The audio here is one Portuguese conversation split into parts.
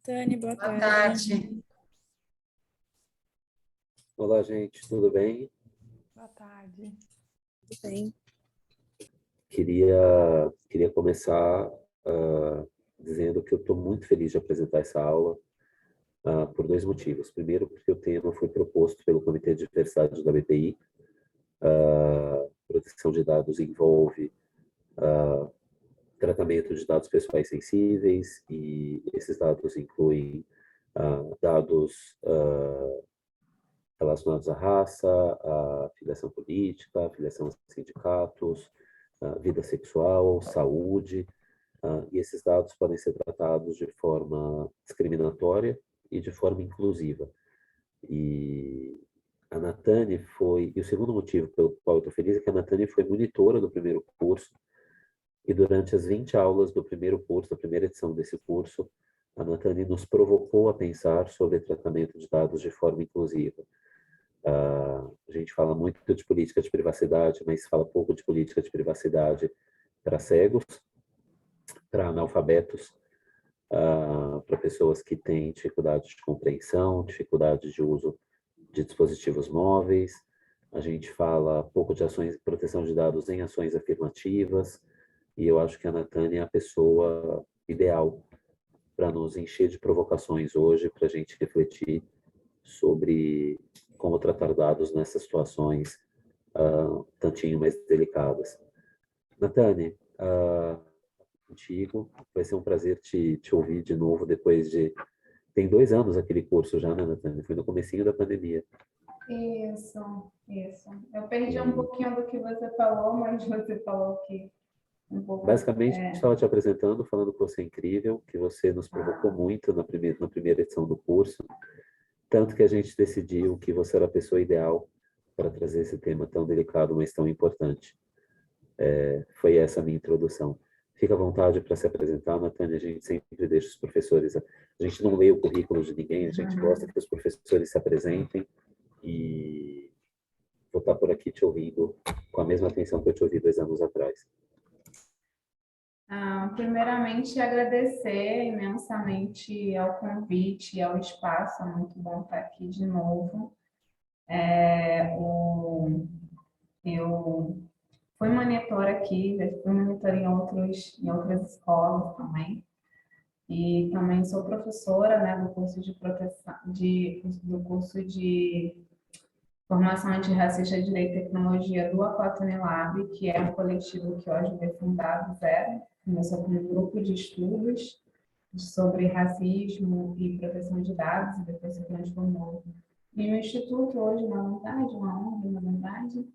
Tânia, boa Boa tarde. tarde. Olá, gente, tudo bem? Boa tarde. Tudo bem? Queria começar dizendo que eu estou muito feliz de apresentar essa aula por dois motivos. Primeiro, porque o tema foi proposto pelo Comitê de Diversidade da BPI. Proteção de dados envolve tratamento de dados pessoais sensíveis e esses dados incluem dados relacionados à raça, à filiação política, à filiação a sindicatos, vida sexual, saúde, e esses dados podem ser tratados de forma discriminatória e de forma inclusiva. E a Natane e o segundo motivo pelo qual eu estou feliz é que a Natane foi monitora do primeiro curso, e durante as 20 aulas do primeiro curso, da primeira edição desse curso, a Natane nos provocou a pensar sobre tratamento de dados de forma inclusiva. A gente fala muito de política de privacidade, mas fala pouco de política de privacidade para cegos, para analfabetos, para pessoas que têm dificuldade de compreensão, dificuldade de uso de dispositivos móveis. A gente fala pouco de ações, proteção de dados em ações afirmativas, e eu acho que a Natânia é a pessoa ideal para nos encher de provocações hoje, para a gente refletir sobre como tratar dados nessas situações tantinho mais delicadas. Natânia, contigo, vai ser um prazer te ouvir de novo depois de... Tem 2 anos aquele curso já, né, Natânia? Foi no comecinho da pandemia. Isso. Eu perdi um pouquinho do que você falou, mas você falou que um pouco... Basicamente, estava te apresentando, falando que você é incrível, que você nos provocou muito na primeira edição do curso, tanto que a gente decidiu que você era a pessoa ideal para trazer esse tema tão delicado, mas tão importante. Foi essa a minha introdução. Fica à vontade para se apresentar, Natânia. A gente sempre deixa os professores... A gente não lê o currículo de ninguém, a gente gosta que os professores se apresentem, e vou estar por aqui te ouvindo com a mesma atenção que eu te ouvi 2 anos atrás. Primeiramente, agradecer imensamente ao convite e ao espaço. É muito bom estar aqui de novo. Eu fui monitora aqui, já fui monitora em outras escolas também. E também sou professora, né, do curso do curso de Formação Antirracista, Direito e Tecnologia do Aquatone Lab, que é um coletivo que hoje foi fundado do zero. Começou com um grupo de estudos sobre racismo e proteção de dados, e depois se transformou em um instituto hoje, na verdade, uma ONG, na verdade.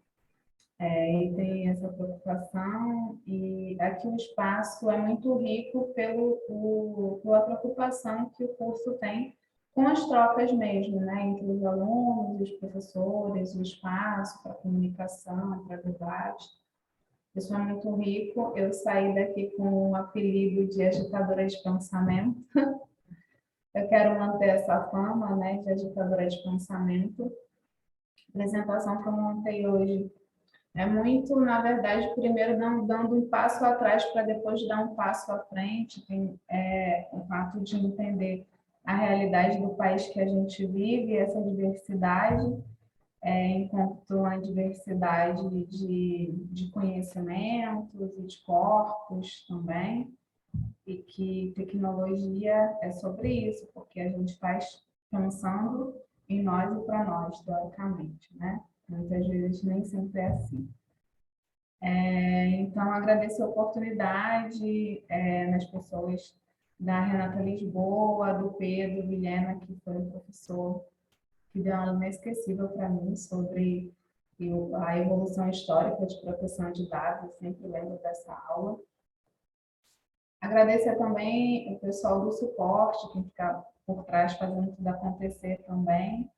E tem essa preocupação, e aqui o espaço é muito rico pela preocupação que o curso tem com as trocas mesmo, né, entre os alunos, os professores, o espaço para comunicação, para debate. Isso é muito rico. Eu saí daqui com o apelido de agitadora de pensamento. Eu quero manter essa fama, né, de agitadora de pensamento. A apresentação que eu montei hoje é muito, na verdade, primeiro dando um passo atrás para depois dar um passo à frente. Tem o fato de entender a realidade do país que a gente vive, essa diversidade, enquanto uma diversidade de conhecimentos e de corpos também, e que tecnologia é sobre isso, porque a gente faz pensando em nós e para nós, teoricamente, né? Muitas vezes nem sempre é assim. Então, agradeço a oportunidade nas pessoas da Renata Lisboa, do Pedro Vilhena, que foi um professor que deu uma aula inesquecível para mim sobre a evolução histórica de proteção de dados. Eu sempre lembro dessa aula. Agradecer também o pessoal do suporte, que fica por trás fazendo tudo acontecer também.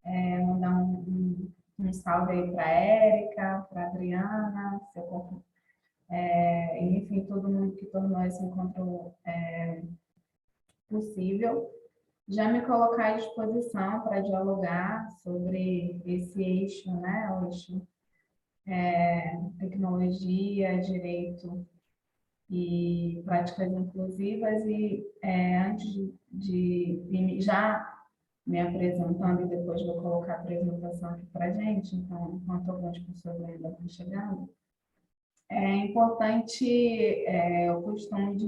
Mandar um salve aí para a Érica, para a Adriana, enfim, todo mundo que tornou esse encontro possível. Já me colocar à disposição para dialogar sobre esse eixo, né? O eixo tecnologia, direito e práticas inclusivas, e antes já me apresentando, e depois vou colocar a apresentação aqui para a gente, então, enquanto algumas pessoas ainda estão chegando, é importante, eu costumo de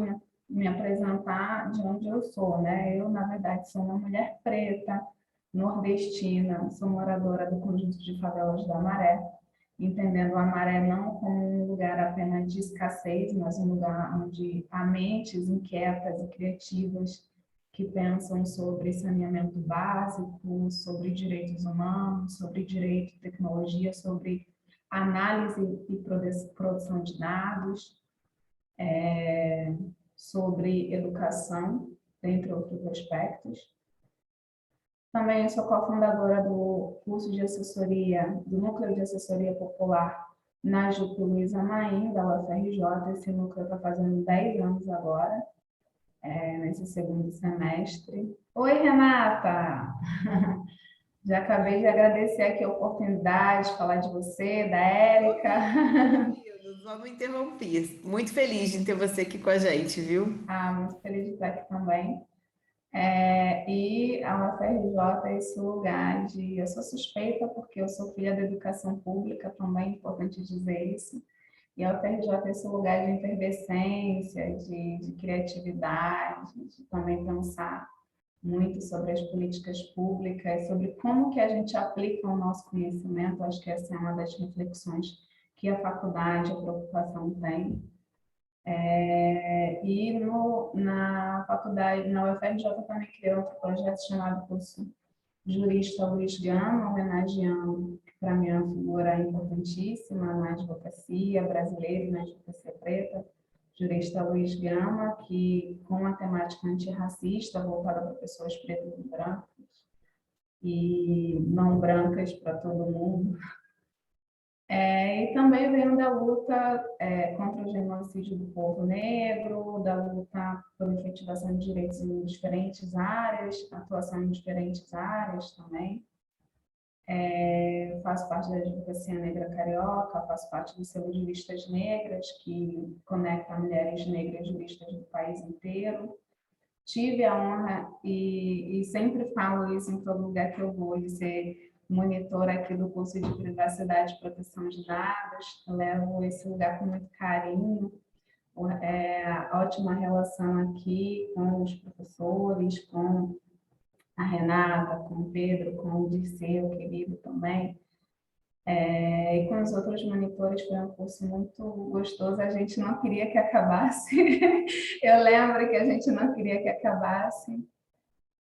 me apresentar de onde eu sou, né? Eu, na verdade, sou uma mulher preta, nordestina, sou moradora do conjunto de favelas da Maré, entendendo a Maré não como um lugar apenas de escassez, mas um lugar onde há mentes inquietas e criativas que pensam sobre saneamento básico, sobre direitos humanos, sobre direito e tecnologia, sobre análise e produção de dados, sobre educação, dentre outros aspectos. Também eu sou cofundadora do curso de assessoria, do Núcleo de Assessoria Popular na Juco Luiza Maim, da UFRJ. Esse núcleo está fazendo 10 anos agora, nesse segundo semestre. Oi, Renata! Já acabei de agradecer aqui a oportunidade de falar de você, da Érica. Vamos interromper. Muito feliz de ter você aqui com a gente, viu? Muito feliz de estar aqui também. E a UFRJ é esse lugar de... Eu sou suspeita porque eu sou filha da educação pública, também é importante dizer isso. E a UFRJ é esse lugar de efervescência, de criatividade, de também pensar muito sobre as políticas públicas, sobre como que a gente aplica o nosso conhecimento. Acho que essa é uma das reflexões que a faculdade, a preocupação tem. E na faculdade, na UFRJ, também criou outro projeto chamado Curso Jurista Luiz Gama, homenageando, para mim, uma figura importantíssima na advocacia brasileira e na advocacia preta, jurista Luiz Gama, que com uma temática antirracista voltada para pessoas pretas e brancas, e não brancas para todo mundo. E também venho da luta contra o genocídio do povo negro, da luta pela efetivação de direitos em diferentes áreas, atuação em diferentes áreas também. Faço parte da Advocacia Negra Carioca, faço parte do Selo de Juristas Negras, que conecta mulheres negras juristas do país inteiro. Tive a honra, e sempre falo isso em todo lugar que eu vou, de ser monitora aqui do curso de Privacidade e Proteção de Dados. Eu levo esse lugar com muito carinho, a ótima relação aqui com os professores, com a Renata, com o Pedro, com o Dirceu, querido também. E com os outros monitores foi um curso muito gostoso. A gente não queria que acabasse. Eu lembro que a gente não queria que acabasse.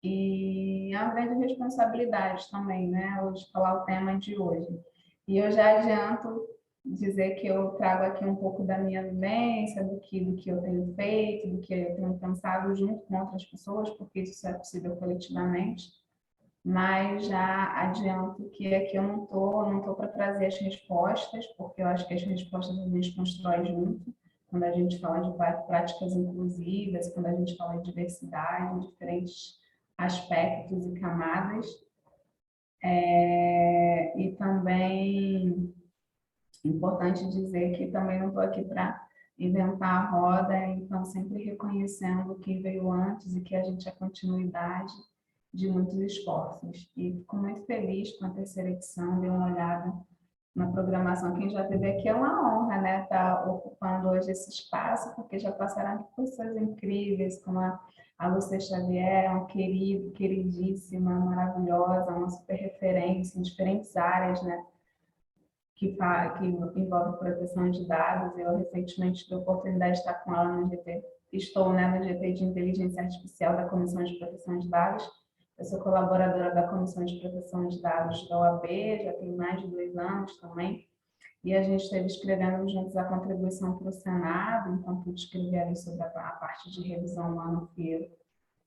E é uma grande responsabilidade também, né? Hoje falar o tema de hoje. E eu já adianto dizer que eu trago aqui um pouco da minha vivência, do que eu tenho feito, do que eu tenho pensado junto com outras pessoas, porque isso é possível coletivamente. Mas já adianto que aqui eu não tô para trazer as respostas, porque eu acho que as respostas a gente constrói junto, quando a gente fala de práticas inclusivas, quando a gente fala de diversidade, em diferentes aspectos e camadas. E também é importante dizer que também não estou aqui para inventar a roda, então sempre reconhecendo quem veio antes e que a gente é continuidade de muitos esforços. E fico muito feliz com a terceira edição, dei uma olhada na programação. Quem já esteve aqui é uma honra, né, estar ocupando hoje esse espaço, porque já passaram pessoas incríveis, como a Lúcia Xavier, uma queridíssima, maravilhosa, uma super referência em diferentes áreas, né, que envolve proteção de dados. Eu recentemente tive a oportunidade de estar com ela no GT, estou, né, no GT de Inteligência Artificial da Comissão de Proteção de Dados. Eu sou colaboradora da Comissão de Proteção de Dados da OAB, já tenho mais de 2 anos também, e a gente esteve escrevendo juntos a contribuição para o Senado, então pude escrever ali sobre a parte de revisão humana que eu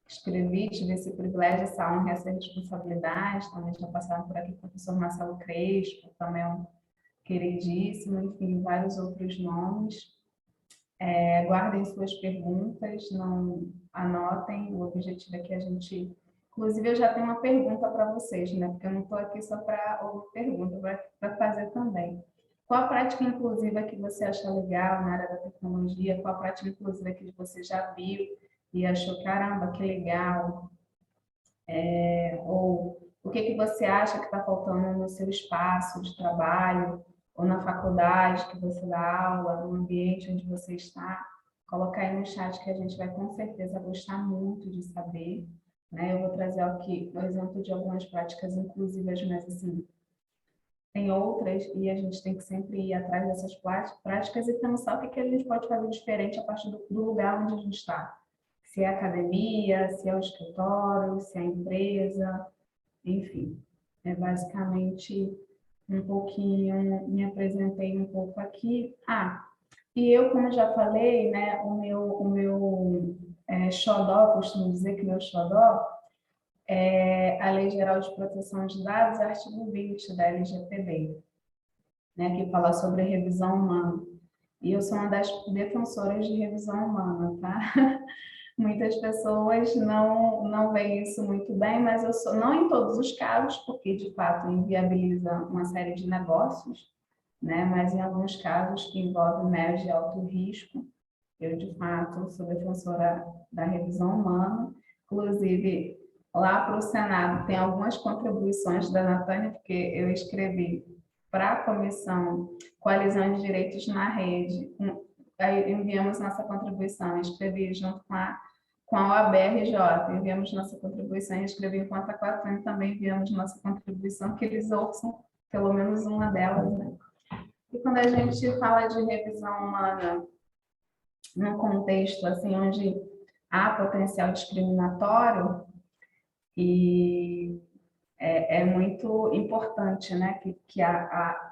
escrevi, tive esse privilégio, essa honra e essa responsabilidade. Também já passaram por aqui o professor Marcelo Crespo, também um queridíssimo, enfim, vários outros nomes. Guardem suas perguntas, não anotem, o objetivo é que a gente... Inclusive, eu já tenho uma pergunta para vocês, né? Porque eu não estou aqui só para ouvir pergunta, para fazer também. Qual a prática inclusiva que você acha legal na área da tecnologia? Qual a prática inclusiva que você já viu e achou, caramba, que legal? Ou o que que você acha que está faltando no seu espaço de trabalho ou na faculdade que você dá aula, no ambiente onde você está? Colocar aí no chat que a gente vai com certeza gostar muito de saber, né? Eu vou trazer aqui o exemplo de algumas práticas inclusivas, mas assim, tem outras e a gente tem que sempre ir atrás dessas práticas e pensar o que que a gente pode fazer diferente a partir do lugar onde a gente está. Se é a academia, se é o escritório, se é a empresa, enfim. É basicamente um pouquinho, me apresentei um pouco aqui. E eu, como já falei, né, o meu xodó, costumo dizer que meu xodó é a Lei Geral de Proteção de Dados, artigo 20 da LGPD, né, que fala sobre revisão humana. E eu sou uma das defensoras de revisão humana, tá? Muitas pessoas não veem isso muito bem, mas eu sou, não em todos os casos, porque de fato inviabiliza uma série de negócios, né? Mas em alguns casos que envolvem meios de alto risco, eu de fato sou defensora da revisão humana. Inclusive, lá para o Senado tem algumas contribuições da Natânia, porque eu escrevi para a Comissão Coalizão de Direitos na Rede, aí enviamos nossa contribuição, escrevi junto com a OAB-RJ, enviamos nossa contribuição, escrevi enquanto a Quatro também enviamos nossa contribuição, que eles ouçam pelo menos uma delas, né? E quando a gente fala de revisão humana num contexto assim onde há potencial discriminatório, e é muito importante, né, que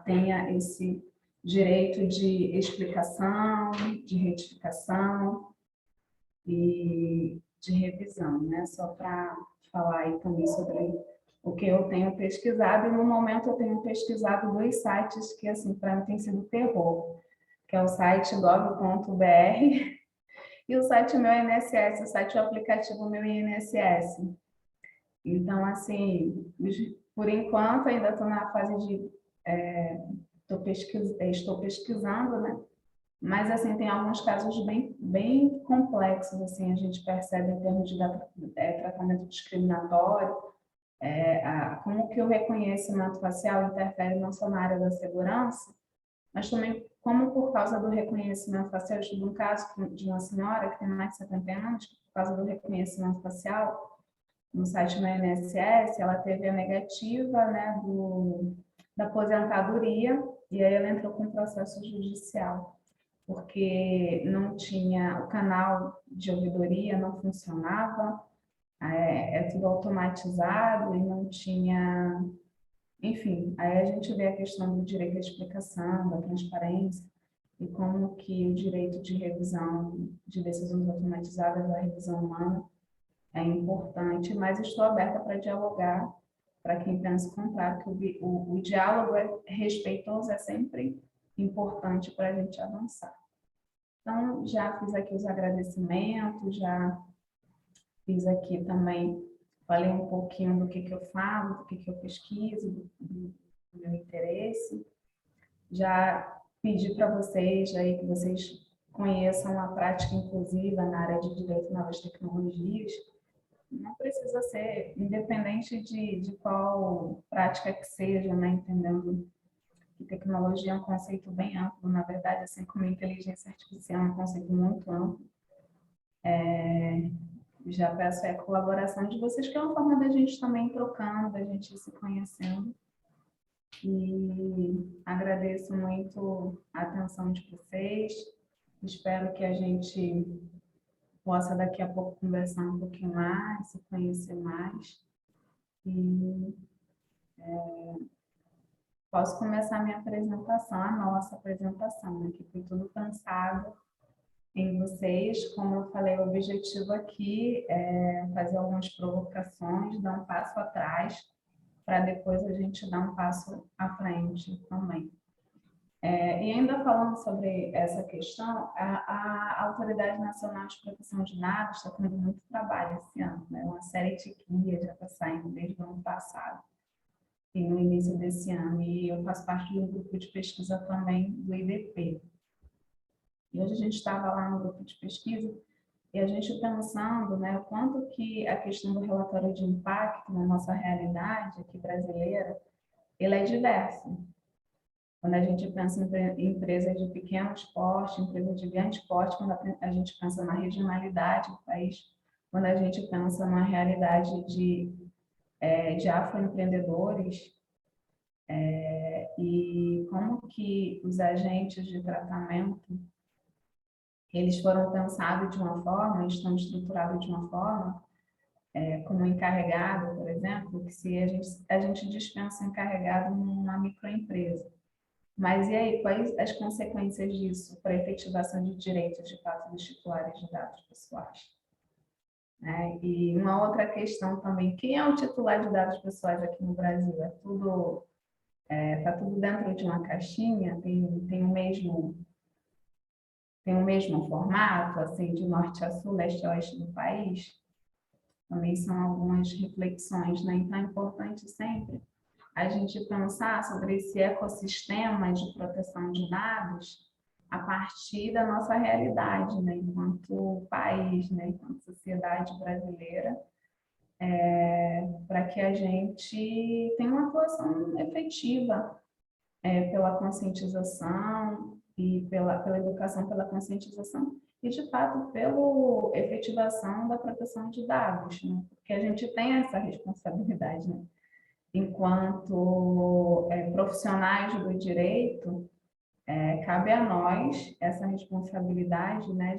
tenha esse direito de explicação, de retificação e de revisão, né? Só para falar aí também sobre o que eu tenho pesquisado, e no momento eu tenho pesquisado dois sites que, assim, para mim tem sido terror, que é o site gov.br e o site Meu INSS, o site do aplicativo Meu INSS. Então, assim, por enquanto ainda estou na fase de estou pesquisando, né? Mas assim tem alguns casos bem complexos, assim a gente percebe em termos de tratamento discriminatório, como que o reconhecimento facial interfere não só na área da segurança, mas também como por causa do reconhecimento facial, eu tive um caso de uma senhora que tem mais de 70 anos, que por causa do reconhecimento facial no site do INSS, ela teve a negativa, né, da aposentadoria, e aí ela entrou com um processo judicial, porque não tinha, o canal de ouvidoria não funcionava, é tudo automatizado e não tinha, enfim, aí a gente vê a questão do direito à explicação, da transparência, e como que o direito de revisão de decisões automatizadas da revisão humana é importante, mas estou aberta para dialogar, para quem pensa o contrário, que o diálogo respeitoso é sempre importante para a gente avançar. Então, já fiz aqui os agradecimentos, já fiz aqui também, falei um pouquinho do que eu falo, do que eu pesquiso, do meu interesse. Já pedi para vocês aí que vocês conheçam a prática inclusiva na área de Direito e Novas Tecnologias. Não precisa ser, independente de qual prática que seja, né? Entendendo que tecnologia é um conceito bem amplo, na verdade, assim como inteligência artificial é um conceito muito amplo. Já peço a colaboração de vocês, que é uma forma da gente também ir trocando, da gente ir se conhecendo. E agradeço muito a atenção de vocês. Espero que a gente possa daqui a pouco conversar um pouquinho mais, se conhecer mais. E posso começar a minha apresentação, a nossa apresentação, né, que foi tudo pensado em vocês. Como eu falei, o objetivo aqui é fazer algumas provocações, dar um passo atrás, para depois a gente dar um passo à frente também. E ainda falando sobre essa questão, a Autoridade Nacional de Proteção de Dados está tendo muito trabalho esse ano, né? Uma série de guias já está saindo desde o ano passado. e no início desse ano, e eu faço parte do grupo de pesquisa também do IDP. E hoje a gente estava lá no grupo de pesquisa e a gente pensando, né, o quanto que a questão do relatório de impacto na nossa realidade aqui brasileira, ele é diverso. Quando a gente pensa em empresas de pequeno porte, empresas de grande porte, quando a gente pensa na regionalidade do país, quando a gente pensa na realidade de afroempreendedores, e como que os agentes de tratamento eles foram pensados de uma forma, estão estruturados de uma forma, como encarregado, por exemplo, que se a gente dispensa encarregado numa microempresa. Mas e aí, quais as consequências disso para a efetivação de direitos de fato dos titulares de dados pessoais? Né? E uma outra questão também, quem é o titular de dados pessoais aqui no Brasil? Tá tudo dentro de uma caixinha, tem o mesmo formato, assim, de norte a sul, leste a oeste do país? Também são algumas reflexões, né? Então é importante sempre a gente pensar sobre esse ecossistema de proteção de dados a partir da nossa realidade, né? Enquanto país, né? Enquanto sociedade brasileira, para que a gente tenha uma atuação efetiva pela conscientização e pela educação, pela conscientização e, de fato, pela efetivação da proteção de dados, né? Porque a gente tem essa responsabilidade, né? Enquanto profissionais do direito, cabe a nós essa responsabilidade, né,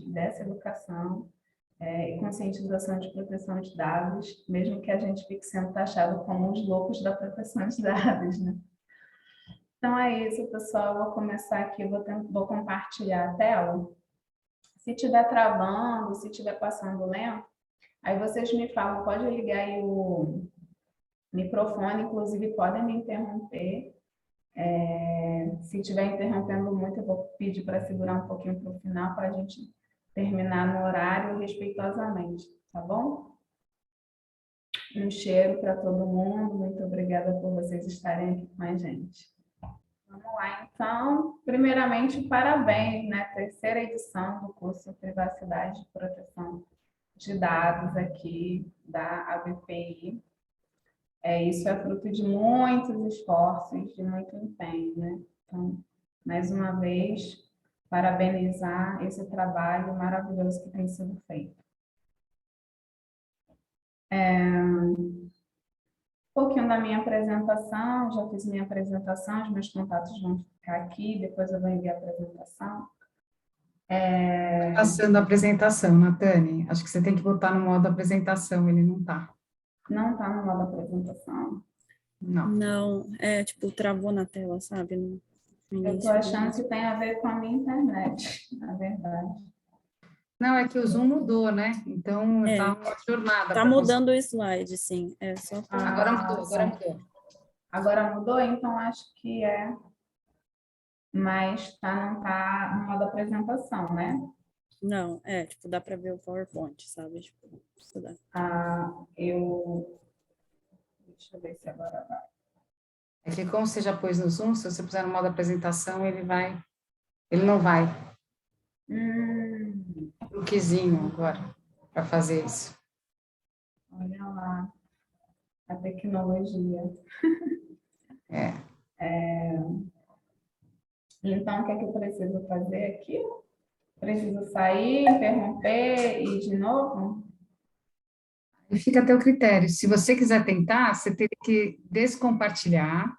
dessa educação e conscientização de proteção de dados, mesmo que a gente fique sendo taxado como os loucos da proteção de dados, né? Então é isso, pessoal. Eu vou começar aqui, vou compartilhar a tela. Se estiver travando, se estiver passando lento, aí vocês me falam, pode ligar aí o microfone, inclusive podem me interromper. Se estiver interrompendo muito, eu vou pedir para segurar um pouquinho para o final, para a gente terminar no horário respeitosamente, tá bom? Um cheiro para todo mundo, muito obrigada por vocês estarem aqui com a gente. Vamos lá, então, primeiramente, parabéns, né? Terceira edição do curso Privacidade e Proteção de Dados aqui da ABPI. Isso é fruto de muitos esforços, de muito empenho, né? Então, mais uma vez, parabenizar esse trabalho maravilhoso que tem sido feito. Um pouquinho da minha apresentação, já fiz minha apresentação, os meus contatos vão ficar aqui, depois eu vou enviar a apresentação. Passando a apresentação, Natane, acho que você tem que botar no modo apresentação, ele não está. Não está no modo apresentação? Não. Não, tipo, travou na tela, sabe? No Eu estou achando que tem a ver com a minha internet, na verdade. Não, é que o Zoom mudou, né? Então, está uma jornada. Tá mudando o slide, sim. Só pra... Agora mudou. Agora mudou, então acho que é. Mas não está no modo apresentação, né? Não, tipo, dá para ver o PowerPoint, sabe? Tipo, estudar. Deixa eu ver se agora vai. É que como você já pôs no Zoom, se você puser no modo apresentação, ele não vai. Truquezinho agora, para fazer isso. Olha lá, a tecnologia. Então, o que é que eu preciso fazer aqui? Preciso sair, interromper e de novo? E fica a teu critério. Se você quiser tentar, você teria que descompartilhar.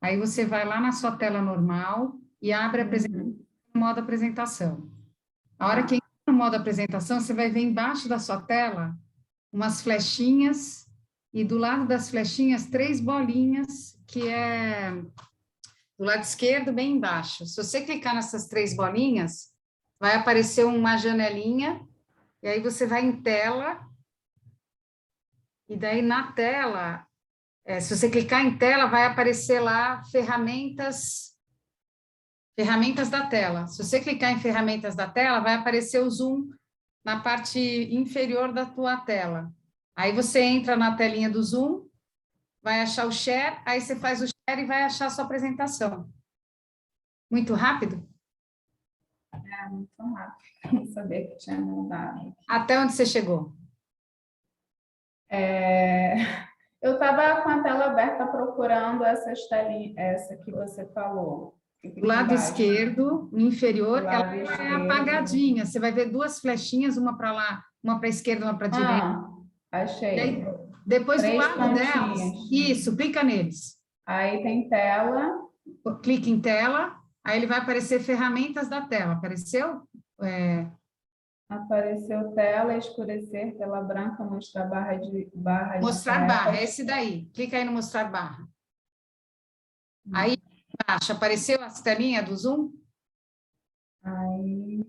Aí você vai lá na sua tela normal e abre a apresentação no modo apresentação. A hora que entra no modo apresentação, você vai ver embaixo da sua tela umas flechinhas e do lado das flechinhas 3 bolinhas, que é do lado esquerdo, bem embaixo. Se você clicar nessas 3 bolinhas, vai aparecer uma janelinha e aí você vai em tela. E daí, na tela, se você clicar em tela, vai aparecer lá ferramentas da tela. Se você clicar em ferramentas da tela, vai aparecer o Zoom na parte inferior da tua tela. Aí você entra na telinha do Zoom vai achar o share, aí você faz o share e vai achar a sua apresentação. Muito rápido? Muito rápido. Não sabia que tinha mudado. Até onde você chegou? Eu estava com a tela aberta procurando essas telinhas, essa que você falou. Do lado esquerdo, no inferior, Do ela lado é esquerdo. apagadinha. Você vai ver duas flechinhas, uma para lá, uma para a esquerda, uma para a direita. Achei. E aí, depois do 3 lado delas, pontinhas. isso, clica neles. Aí tem tela. Clique em tela, aí ele vai aparecer ferramentas da tela. Apareceu? Apareceu tela, escurecer, tela branca, mostrar barra de Mostrar tela. barra, é esse daí. Clica aí no mostrar barra. Aí embaixo, apareceu as telinhas do Zoom? Aí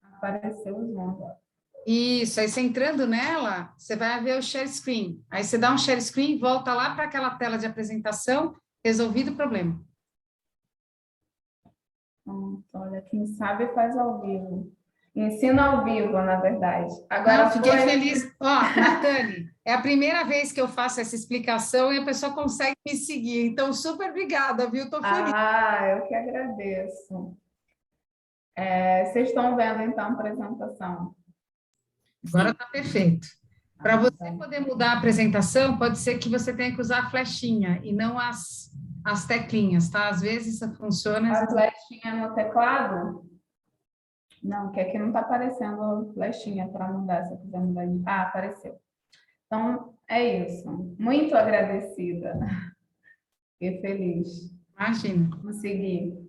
apareceu o zoom. Isso, aí você entrando nela, você vai ver o share screen. Aí você dá um share screen, volta lá para aquela tela de apresentação, resolvido o problema. Olha, quem sabe faz ao vivo. Ensina ao vivo, na verdade. Agora Não, fiquei feliz. Ó, Natane, é a primeira vez que eu faço essa explicação e a pessoa consegue me seguir. Então, super obrigada, viu? Estou feliz. Eu que agradeço. Vocês estão vendo, então, a apresentação? Agora está perfeito. Para você Então. poder mudar a apresentação, pode ser que você tenha que usar a flechinha e não as teclinhas, tá? Às vezes isso funciona. A flechinha no teclado? Não, que aqui não está aparecendo a flechinha para mudar, se eu quiser mudar de... apareceu. Então, é isso. Muito agradecida. Fiquei feliz. Imagina. Consegui.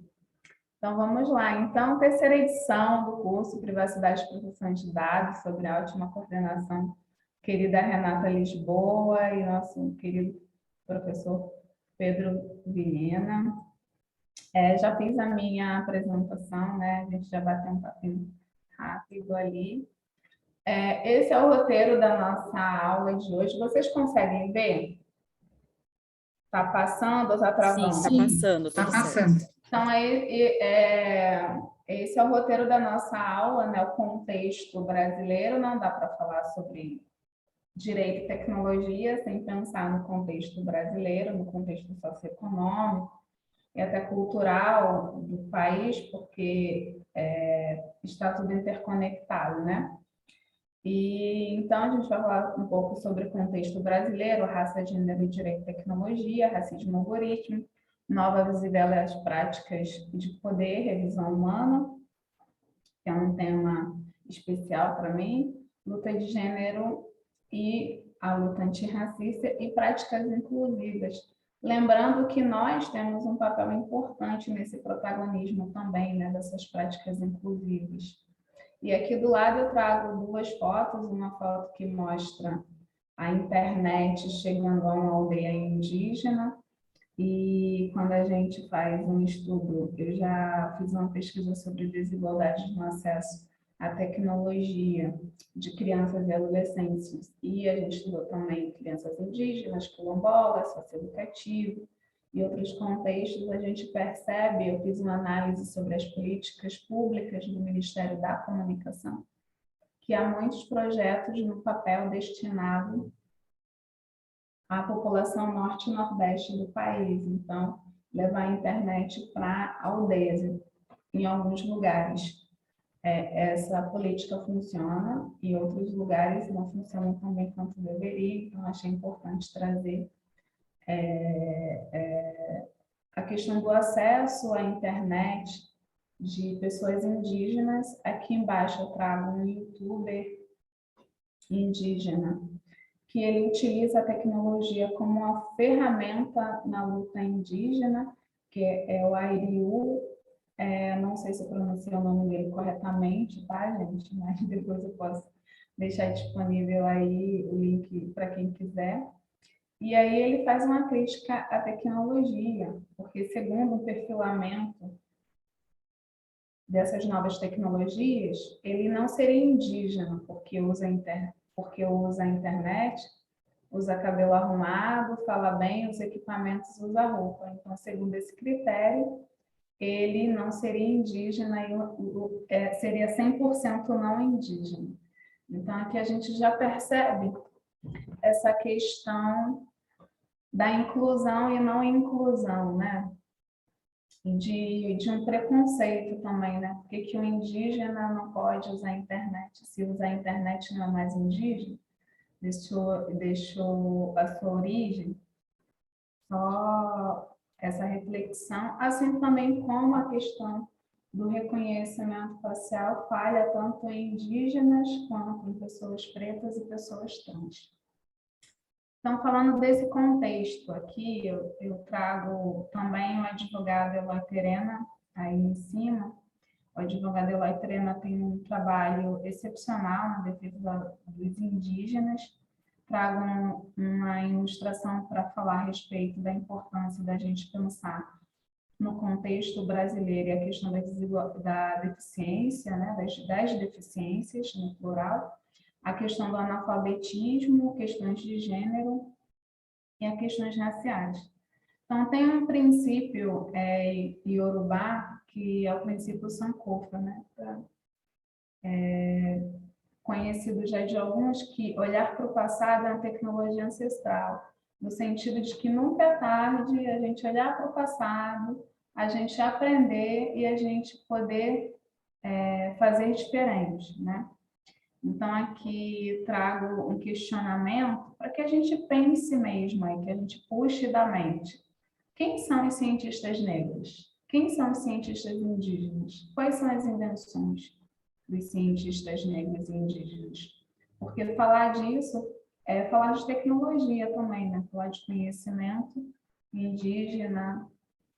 Então, vamos lá. Então, terceira edição do curso Privacidade e Proteção de Dados, sobre a ótima coordenação, querida Renata Lisboa e nosso querido professor Pedro Vilhena. Já fiz a minha apresentação, né? A gente já bateu um papinho rápido ali. Esse é o roteiro da nossa aula de hoje. Vocês conseguem ver? Está passando ou está travando? Sim, está passando, Está tudo passando. certo. Então, esse é o roteiro da nossa aula, né? O contexto brasileiro. Não dá para falar sobre direito e tecnologia sem pensar no contexto brasileiro, no contexto socioeconômico e até cultural do país, porque está tudo interconectado, né? E então a gente vai falar um pouco sobre o contexto brasileiro, raça, gênero e direito e tecnologia, racismo, algoritmo, novas e velhas práticas de poder, revisão humana, que é um tema especial para mim, luta de gênero e a luta antirracista e práticas inclusivas. Lembrando que nós temos um papel importante nesse protagonismo também, né, dessas práticas inclusivas. E aqui do lado eu trago duas fotos, uma foto que mostra a internet chegando a uma aldeia indígena, e quando a gente faz um estudo, eu já fiz uma pesquisa sobre desigualdade no acesso à tecnologia de crianças e adolescentes, e a gente estudou também crianças indígenas, quilombolas, socioeducativo e outros contextos. A gente percebe, eu fiz uma análise sobre as políticas públicas do Ministério da Comunicação, que há muitos projetos no papel destinado à população norte e nordeste do país. Então, levar a internet para aldeias em alguns lugares. Essa política funciona, e outros lugares não funcionam tão bem quanto deveria, então achei importante trazer a questão do acesso à internet de pessoas indígenas. Aqui embaixo eu trago um youtuber indígena que ele utiliza a tecnologia como uma ferramenta na luta indígena, que é o Airiu. Não sei se eu pronunciei o nome dele corretamente, tá, gente? Mas depois eu posso deixar disponível aí o link para quem quiser. E aí ele faz uma crítica à tecnologia, porque segundo o perfilamento dessas novas tecnologias, ele não seria indígena, porque usa a internet, usa cabelo arrumado, fala bem, usa equipamentos, usa roupa. Então, segundo esse critério, ele não seria indígena e seria 100% não indígena. Então, aqui a gente já percebe essa questão da inclusão e não inclusão, né? De um preconceito também, né? Por que o indígena não pode usar a internet? Se usar a internet não é mais indígena, deixou a sua origem, só essa reflexão, assim também como a questão do reconhecimento facial falha tanto em indígenas quanto em pessoas pretas e pessoas trans. Então, falando desse contexto aqui, eu trago também o advogado Eloy Terena, aí em cima. O advogado Eloy Terena tem um trabalho excepcional na defesa dos indígenas. Trago uma ilustração para falar a respeito da importância da gente pensar no contexto brasileiro e a questão da deficiência, né, das deficiências, no plural, a questão do analfabetismo, questões de gênero e as questões raciais. Então, tem um princípio iorubá, que é o princípio Sankofa, né? Conhecido já de alguns, que olhar para o passado é uma tecnologia ancestral, no sentido de que nunca é tarde a gente olhar para o passado, a gente aprender e a gente poder fazer diferente, né? Então, aqui trago um questionamento para que a gente pense mesmo, aí, que a gente puxe da mente. Quem são os cientistas negros? Quem são os cientistas indígenas? Quais são as invenções dos cientistas negros e indígenas? Porque falar disso é falar de tecnologia também, né? Falar de conhecimento indígena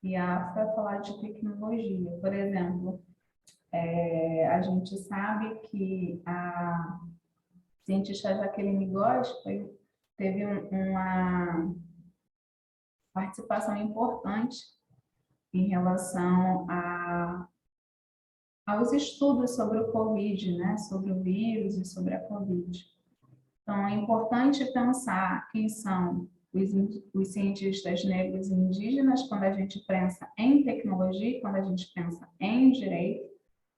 e afro é falar de tecnologia. Por exemplo, a gente sabe que a cientista Jacqueline Góes teve uma participação importante em relação aos estudos sobre o Covid, né? Sobre o vírus e sobre a Covid. Então, é importante pensar quem são os cientistas negros e indígenas quando a gente pensa em tecnologia, quando a gente pensa em direito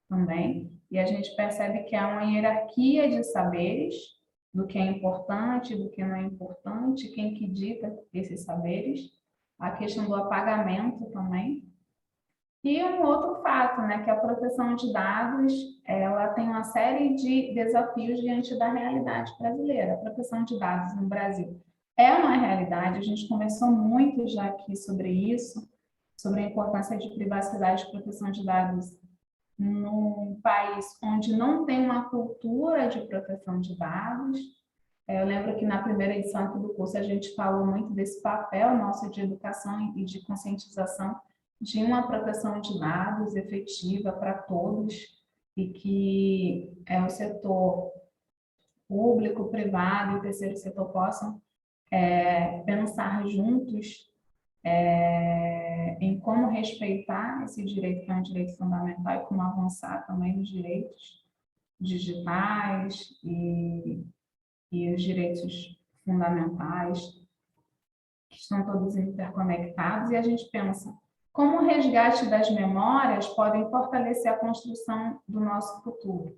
também, e a gente percebe que há uma hierarquia de saberes do que é importante, do que não é importante, quem que dita esses saberes, a questão do apagamento também. E um outro fato, né, que a proteção de dados, ela tem uma série de desafios diante da realidade brasileira. A proteção de dados no Brasil é uma realidade, a gente conversou muito já aqui sobre isso, sobre a importância de privacidade e proteção de dados num país onde não tem uma cultura de proteção de dados. Eu lembro que na primeira edição aqui do curso a gente falou muito desse papel nosso de educação e de conscientização de uma proteção de dados efetiva para todos e que o setor público, privado e o terceiro setor possam pensar juntos em como respeitar esse direito, que é um direito fundamental, e como avançar também nos direitos digitais e os direitos fundamentais, que estão todos interconectados, e a gente pensa como o resgate das memórias podem fortalecer a construção do nosso futuro.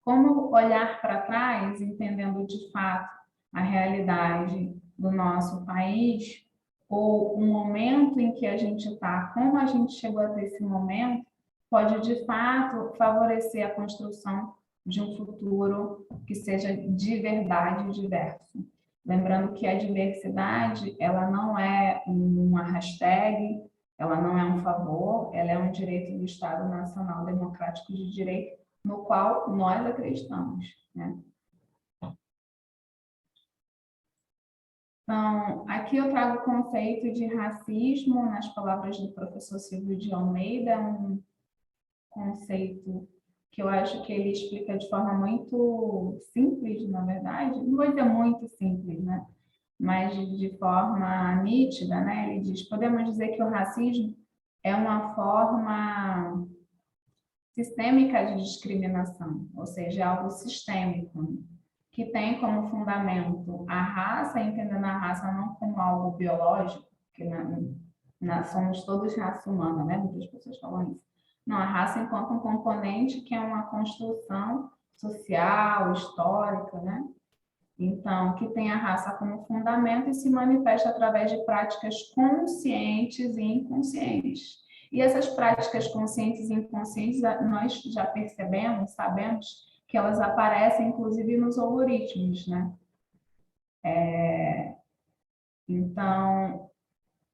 Como olhar para trás, entendendo de fato a realidade do nosso país, ou o momento em que a gente está, como a gente chegou até esse momento, pode de fato favorecer a construção de um futuro que seja de verdade diverso. Lembrando que a diversidade, ela não é uma hashtag, ela não é um favor, ela é um direito do Estado Nacional Democrático de Direito, no qual nós acreditamos, né? Então, aqui eu trago o conceito de racismo, nas palavras do professor Silvio de Almeida, um conceito que eu acho que ele explica de forma muito simples, na verdade, não vou dizer muito simples, né? Mas de forma nítida, né? Ele diz, podemos dizer que o racismo é uma forma sistêmica de discriminação, ou seja, algo sistêmico, que tem como fundamento a raça, entendendo a raça não como algo biológico, que somos todos raça humana, né? Muitas pessoas falam isso. Não, a raça enquanto um componente que é uma construção social, histórica, né? Então, que tem a raça como fundamento e se manifesta através de práticas conscientes e inconscientes. E essas práticas conscientes e inconscientes, nós já percebemos, sabemos que elas aparecem, inclusive, nos algoritmos, né? Então,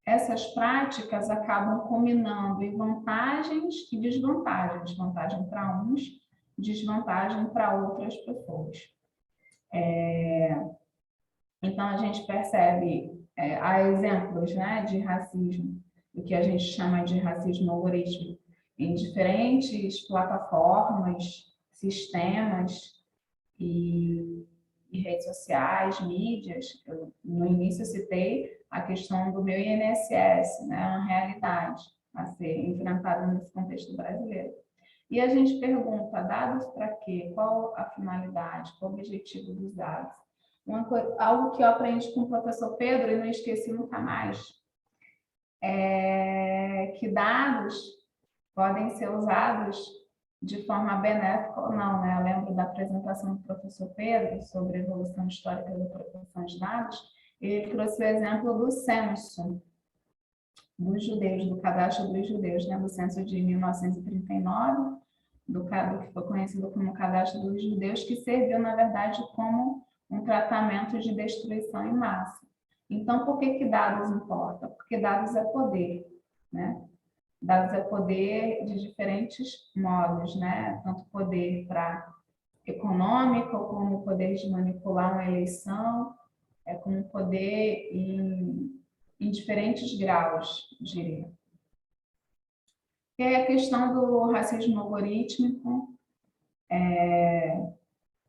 essas práticas acabam combinando em vantagens e desvantagens. Vantagem para uns, desvantagem para outras pessoas. Então, a gente percebe, há exemplos, né, de racismo, o que a gente chama de racismo algorítmico, em diferentes plataformas, sistemas e redes sociais, mídias. Eu, no início, eu citei a questão do meu INSS, né, uma realidade a ser enfrentada nesse contexto brasileiro. E a gente pergunta, dados para quê? Qual a finalidade? Qual o objetivo dos dados? Algo que eu aprendi com o professor Pedro e não esqueci nunca mais, é que dados podem ser usados de forma benéfica ou não, né? Eu lembro da apresentação do professor Pedro sobre a evolução histórica da proteção de dados, e ele trouxe o exemplo do censo dos judeus, do cadastro dos judeus, né? Do censo de 1939, do que foi conhecido como cadastro dos judeus, que serviu, na verdade, como um tratamento de destruição em massa. Então, por que dados importam? Porque dados é poder, né? Dados é poder de diferentes modos, né? Tanto poder para econômico, como poder de manipular uma eleição, como poder em diferentes graus, diria. E aí a questão do racismo algorítmico,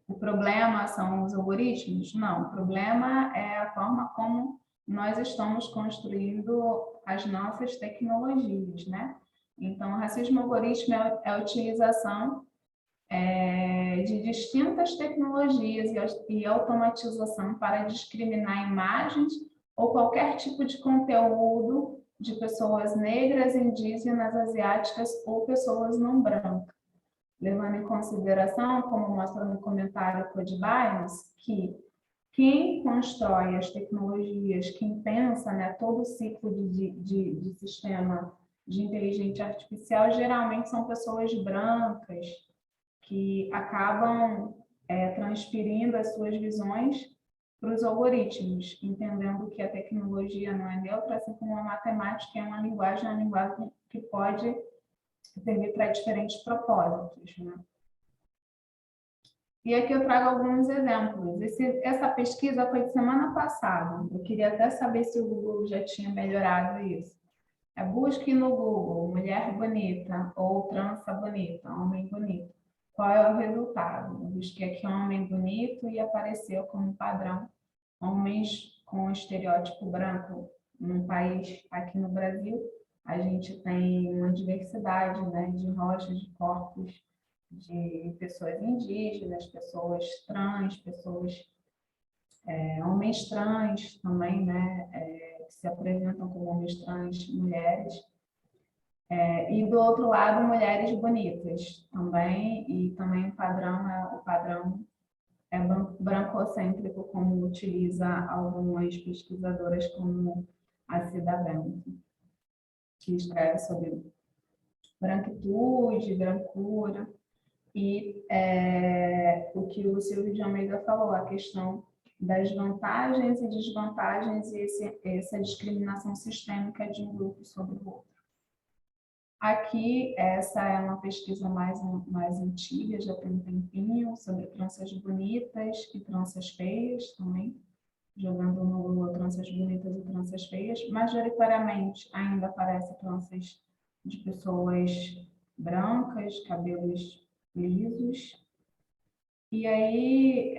o problema são os algoritmos? Não, o problema é a forma como nós estamos construindo as nossas tecnologias, né? Então, o racismo algorítmico é a utilização de distintas tecnologias e automatização para discriminar imagens ou qualquer tipo de conteúdo de pessoas negras, indígenas, asiáticas ou pessoas não brancas, levando em consideração, como mostra no comentário Code Bias, que quem constrói as tecnologias, quem pensa, né, todo o ciclo de sistema de inteligência artificial, geralmente são pessoas brancas que acabam transferindo as suas visões para os algoritmos, entendendo que a tecnologia não é neutra, assim como a matemática é uma linguagem que pode servir para diferentes propósitos, né? E aqui eu trago alguns exemplos. Essa pesquisa foi de semana passada. Eu queria até saber se o Google já tinha melhorado isso. Busque no Google mulher bonita ou trança bonita, homem bonito. Qual é o resultado? Eu busquei aqui homem bonito e apareceu como padrão homens com estereótipo branco. Num país, aqui no Brasil, a gente tem uma diversidade, né, de rostos, de corpos, de pessoas indígenas, pessoas trans, homens trans também, né, que se apresentam como homens trans, mulheres. E do outro lado, mulheres bonitas também, e também o padrão é brancocêntrico, como utiliza algumas pesquisadoras como a Cida Bento, que escreve sobre branquitude, brancura, e o que o Silvio de Almeida falou, a questão das vantagens e desvantagens e essa discriminação sistêmica de um grupo sobre o outro. Aqui, essa é uma pesquisa mais antiga, já tem um tempinho, sobre tranças bonitas e tranças feias também, jogando no Google tranças bonitas e tranças feias. Majoritariamente, ainda aparecem tranças de pessoas brancas, cabelos lisos. E aí,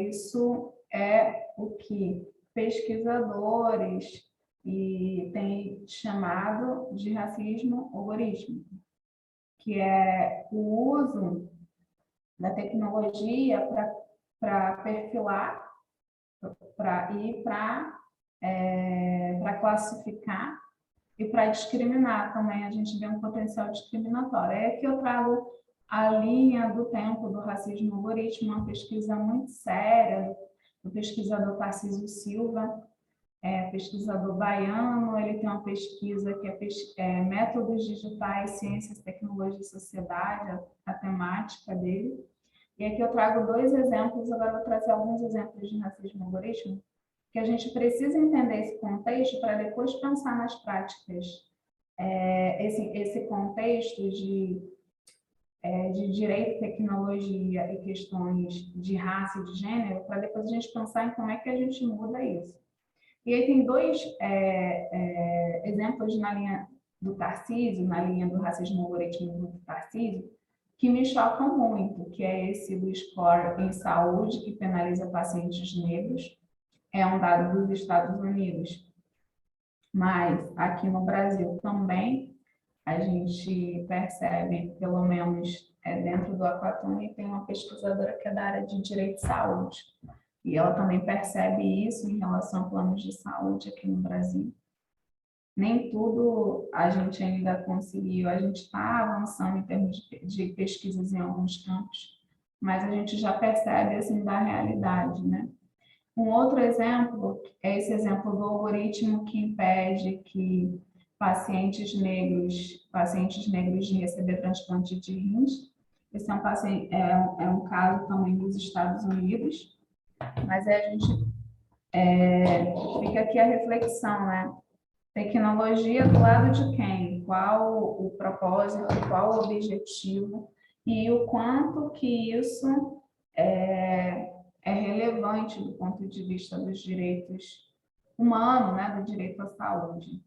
isso é o que pesquisadores têm chamado de racismo algorítmico, que é o uso da tecnologia para perfilar para classificar e para discriminar também. A gente vê um potencial discriminatório. É que eu trago a linha do tempo do racismo algorítmico, uma pesquisa muito séria do pesquisador Tarcísio Silva, pesquisador baiano. Ele tem uma pesquisa que é Métodos Digitais, Ciências, Tecnologia e Sociedade, a temática dele. E aqui eu trago 2 exemplos, agora eu vou trazer alguns exemplos de racismo algoritmo, que a gente precisa entender esse contexto para depois pensar nas práticas. Esse contexto de direito, tecnologia e questões de raça e de gênero, para depois a gente pensar em como é que a gente muda isso. E aí tem 2 exemplos na linha do Tarcísio, na linha do racismo algoritmo do Tarcísio, que me chocam muito, que é esse do score em saúde, que penaliza pacientes negros. É um dado dos Estados Unidos, mas aqui no Brasil também a gente percebe, pelo menos dentro do Aquatone, tem uma pesquisadora que é da área de direito de saúde, e ela também percebe isso em relação a planos de saúde aqui no Brasil. Nem tudo a gente ainda conseguiu, a gente está avançando em termos de pesquisas em alguns campos, mas a gente já percebe assim da realidade, né? Um outro exemplo é esse exemplo do algoritmo que impede que pacientes negros de receber transplante de rins. Esse é um caso também dos Estados Unidos, mas a gente fica aqui a reflexão, né? Tecnologia do lado de quem? Qual o propósito, qual o objetivo e o quanto que isso é relevante do ponto de vista dos direitos humanos, né, do direito à saúde.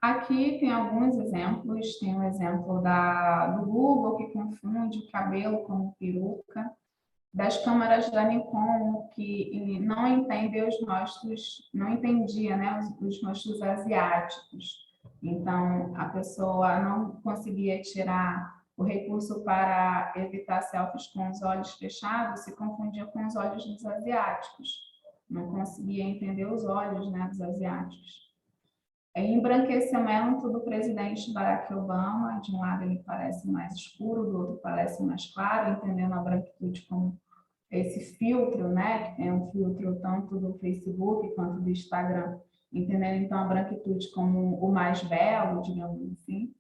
Aqui tem alguns exemplos, tem um exemplo do Google, que confunde o cabelo com peruca, das câmeras da Nikon, que não entende os rostos, não entendia, né, os rostos asiáticos. Então, a pessoa não conseguia tirar o recurso para evitar selfies com os olhos fechados, se confundia com os olhos dos asiáticos. Não conseguia entender os olhos, né, dos asiáticos. Embranquecimento do presidente Barack Obama, de um lado ele parece mais escuro, do outro parece mais claro, entendendo a branquitude como esse filtro, né, que tem um filtro tanto do Facebook quanto do Instagram, entendendo então a branquitude como o mais belo, digamos assim.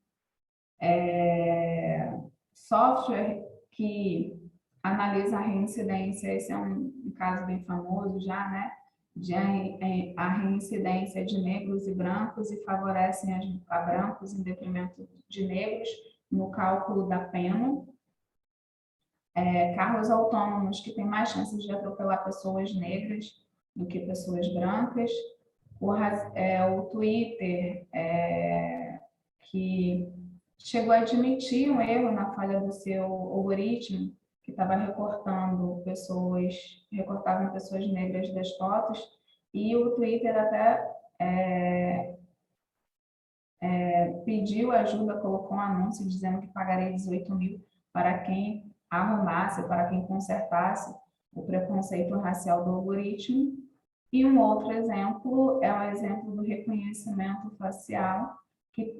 Software que analisa a reincidência, esse é um caso bem famoso já, né, a reincidência de negros e brancos e favorecem a brancos em detrimento de negros no cálculo da pena. Carros autônomos que têm mais chances de atropelar pessoas negras do que pessoas brancas. O Twitter, que chegou a admitir um erro na falha do seu algoritmo, que estava recortavam pessoas negras das fotos, e o Twitter até pediu ajuda, colocou um anúncio dizendo que pagaria 18 mil para quem arrumasse, para quem consertasse o preconceito racial do algoritmo. E um outro exemplo é o exemplo do reconhecimento facial, que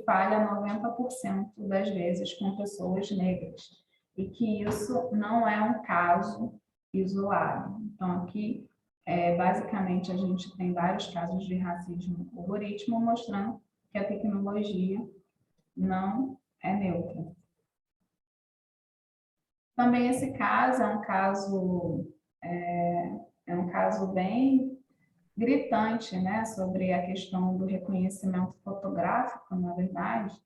falha 90% das vezes com pessoas negras, e que isso não é um caso isolado. Então, aqui, basicamente, a gente tem vários casos de racismo algoritmo, mostrando que a tecnologia não é neutra. Também esse caso é um caso bem gritante, né, sobre a questão do reconhecimento fotográfico, na verdade,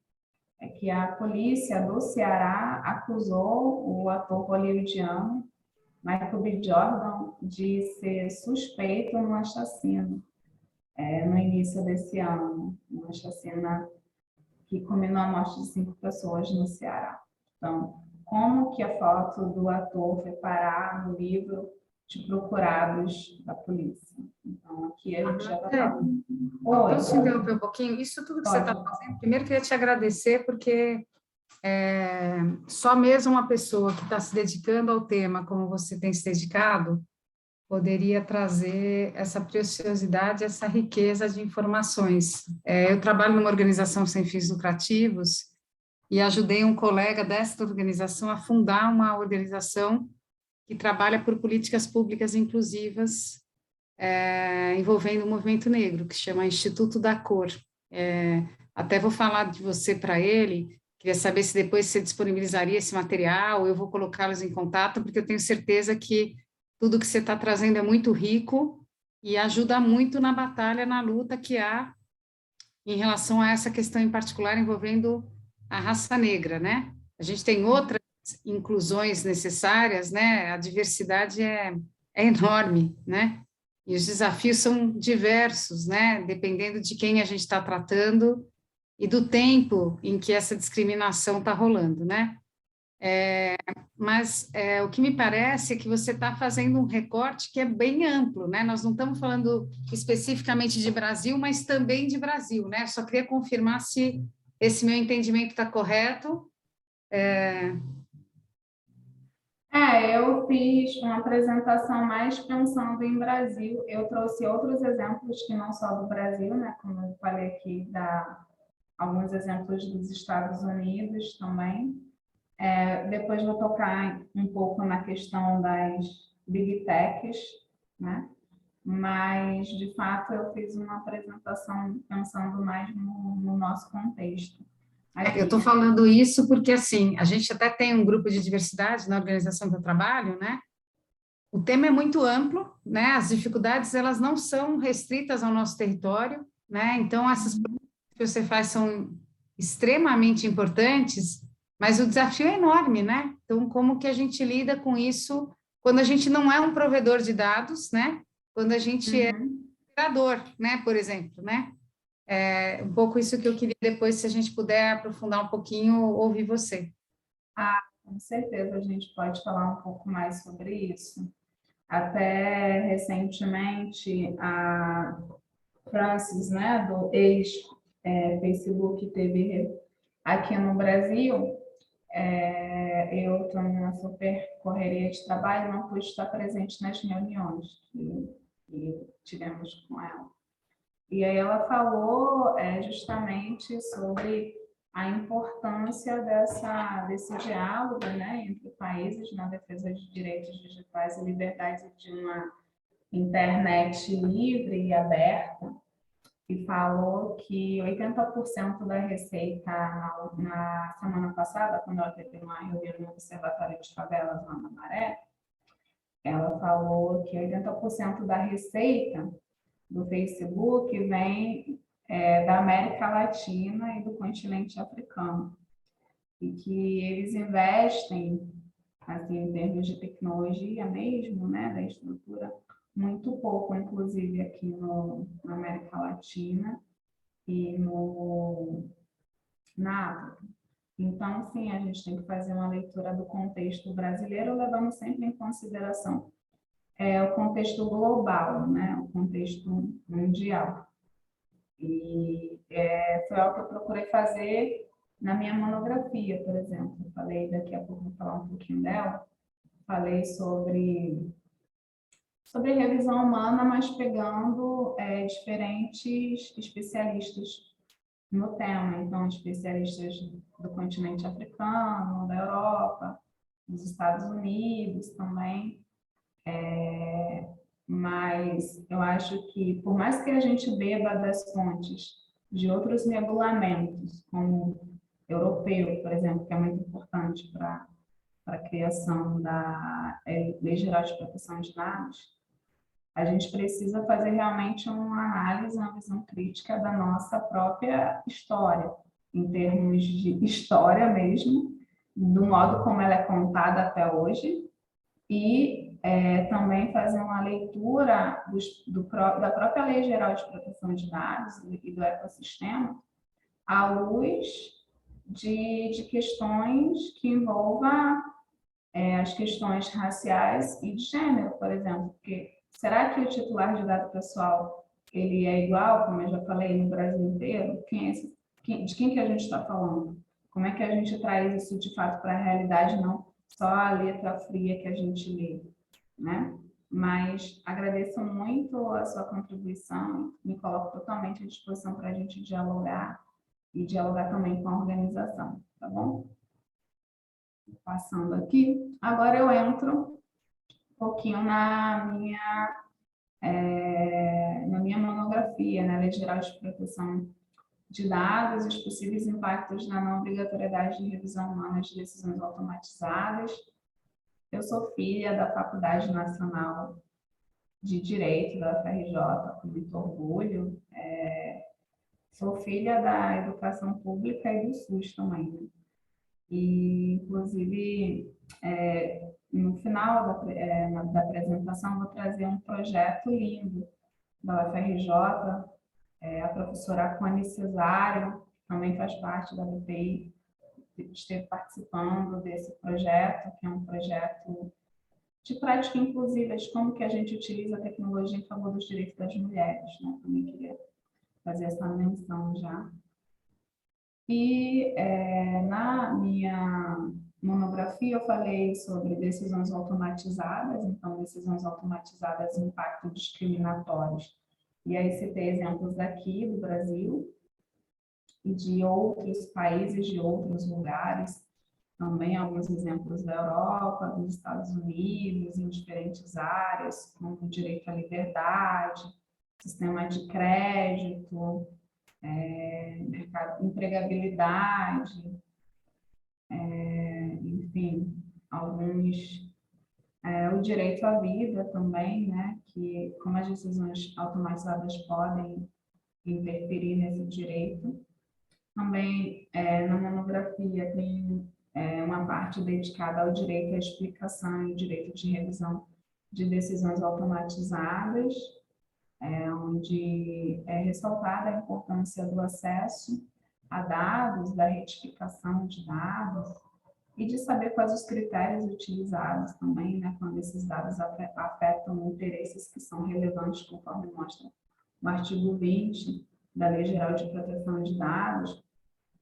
é que a polícia do Ceará acusou o ator hollywoodiano Michael B. Jordan de ser suspeito numa chacina no início desse ano, uma chacina que culminou a morte de 5 pessoas no Ceará. Então, como que a foto do ator foi parar no livro de procurados da polícia? Então, aqui a gente já está falando. Posso interromper um pouquinho? Isso tudo que você está fazendo, primeiro queria te agradecer, porque só mesmo uma pessoa que está se dedicando ao tema como você tem se dedicado, poderia trazer essa preciosidade, essa riqueza de informações. Eu trabalho numa organização sem fins lucrativos e ajudei um colega desta organização a fundar uma organização que trabalha por políticas públicas inclusivas envolvendo o movimento negro, que chama Instituto da Cor. Até vou falar de você para ele, queria saber se depois você disponibilizaria esse material, eu vou colocá-los em contato, porque eu tenho certeza que tudo que você está trazendo é muito rico e ajuda muito na batalha, na luta que há em relação a essa questão em particular envolvendo a raça negra, né? A gente tem outras inclusões necessárias, né? A diversidade é enorme, né? E os desafios são diversos, né? Dependendo de quem a gente está tratando e do tempo em que essa discriminação está rolando, né? Mas o que me parece é que você está fazendo um recorte que é bem amplo, né? Nós não estamos falando especificamente de Brasil, mas também de Brasil, né? Só queria confirmar se esse meu entendimento está correto. Eu fiz uma apresentação mais pensando em Brasil. Eu trouxe outros exemplos que não só do Brasil, né? Como eu falei aqui, alguns exemplos dos Estados Unidos também. Depois vou tocar um pouco na questão das Big Techs, né? Mas, de fato, eu fiz uma apresentação pensando mais no nosso contexto. Aqui. Eu estou falando isso porque, assim, a gente até tem um grupo de diversidade na organização que eu trabalho, né? O tema é muito amplo, né? As dificuldades, elas não são restritas ao nosso território, né? Então, essas coisas que você faz são extremamente importantes, mas o desafio é enorme, né? Então, como que a gente lida com isso quando a gente não é um provedor de dados, né? Quando a gente é operador, né? Por exemplo, né? Um pouco isso que eu queria depois, se a gente puder aprofundar um pouquinho, ouvir você. Com certeza a gente pode falar um pouco mais sobre isso. Até recentemente, a Francis, né, do ex-Facebook, teve aqui no Brasil. Eu estou numa super correria de trabalho, não pude estar presente nas reuniões que tivemos com ela. E aí ela falou justamente sobre a importância desse diálogo, né, entre países na defesa de direitos digitais e liberdades de uma internet livre e aberta, e falou que 80% da receita na semana passada, quando ela teve uma reunião no Observatório de Favelas lá na Maré, ela falou que 80% da receita do Facebook vem da América Latina e do continente africano, e que eles investem, assim, em termos de tecnologia mesmo, né, da estrutura, muito pouco, inclusive aqui na América Latina e na África. Então, sim, a gente tem que fazer uma leitura do contexto brasileiro, levando sempre em consideração o contexto global, né, o contexto mundial. E foi algo que eu procurei fazer na minha monografia, por exemplo. Eu falei, daqui a pouco vou falar um pouquinho dela. Falei sobre revisão humana, mas pegando diferentes especialistas no tema. Então, especialistas do continente africano, da Europa, dos Estados Unidos também. Mas eu acho que, por mais que a gente beba das fontes de outros regulamentos, como europeu, por exemplo, que é muito importante para a criação da Lei Geral de Proteção de Dados, a gente precisa fazer realmente uma análise, uma visão crítica da nossa própria história, em termos de história mesmo, do modo como ela é contada até hoje, e também fazer uma leitura da própria Lei Geral de Proteção de Dados e do ecossistema à luz de questões que envolvam as questões raciais e de gênero, por exemplo, porque será que o titular de dado pessoal ele é igual, como eu já falei, no Brasil inteiro? De quem que a gente está falando? Como é que a gente traz isso de fato para a realidade, não só a letra fria que a gente lê, né? Mas agradeço muito a sua contribuição, me coloco totalmente à disposição para a gente dialogar e dialogar também com a organização, tá bom? Passando aqui, agora eu entro um pouquinho na minha monografia, né, Lei Geral de Proteção de Dados e os possíveis impactos da não obrigatoriedade de revisão humana de decisões automatizadas. Eu sou filha da Faculdade Nacional de Direito da UFRJ, com muito orgulho. Sou filha da educação pública e do SUS também, né? E, inclusive, no final da apresentação, vou trazer um projeto lindo da UFRJ, a professora Cone Cesário, que também faz parte da BPI, esteve participando desse projeto, que é um projeto de prática inclusiva, de como que a gente utiliza a tecnologia em favor dos direitos das mulheres, né? Também queria fazer essa menção já. E na minha monografia eu falei sobre decisões automatizadas, então decisões automatizadas e impactos discriminatórios. E aí citei exemplos daqui do Brasil e de outros países, de outros lugares, também alguns exemplos da Europa, dos Estados Unidos, em diferentes áreas, como o direito à liberdade, sistema de crédito, empregabilidade, enfim, alguns, o direito à vida também, né, que como as decisões automatizadas podem interferir nesse direito. Também na monografia tem uma parte dedicada ao direito à explicação e o direito de revisão de decisões automatizadas, onde é ressaltada a importância do acesso a dados, da retificação de dados e de saber quais os critérios utilizados também, né, quando esses dados afetam interesses que são relevantes, conforme mostra o artigo 20 da Lei Geral de Proteção de Dados,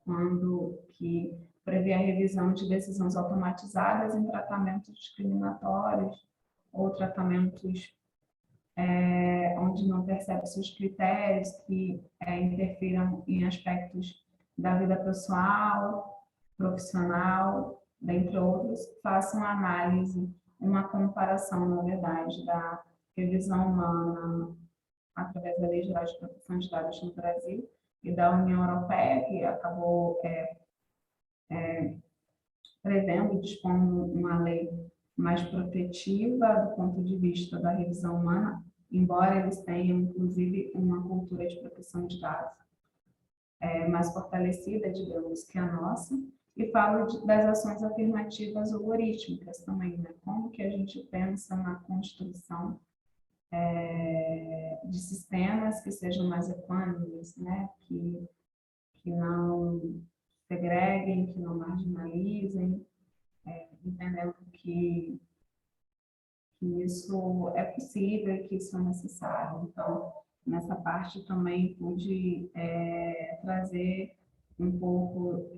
quando que prevê a revisão de decisões automatizadas em tratamentos discriminatórios ou tratamentos onde não percebe-se os critérios que interfiram em aspectos da vida pessoal, profissional, dentre outros, façam uma análise, uma comparação, na verdade, da revisão humana através da Lei Geral de Proteção de Dados no Brasil e da União Europeia, que acabou prevendo e dispondo uma lei mais protetiva do ponto de vista da revisão humana, embora eles tenham, inclusive, uma cultura de proteção de dados mais fortalecida, digamos, que a nossa, e falo das ações afirmativas algorítmicas também, né? Como que a gente pensa na construção de sistemas que sejam mais equânimes, né? Que não segreguem, que não marginalizem, entendendo que isso é possível e que isso é necessário. Então, nessa parte também pude trazer um pouco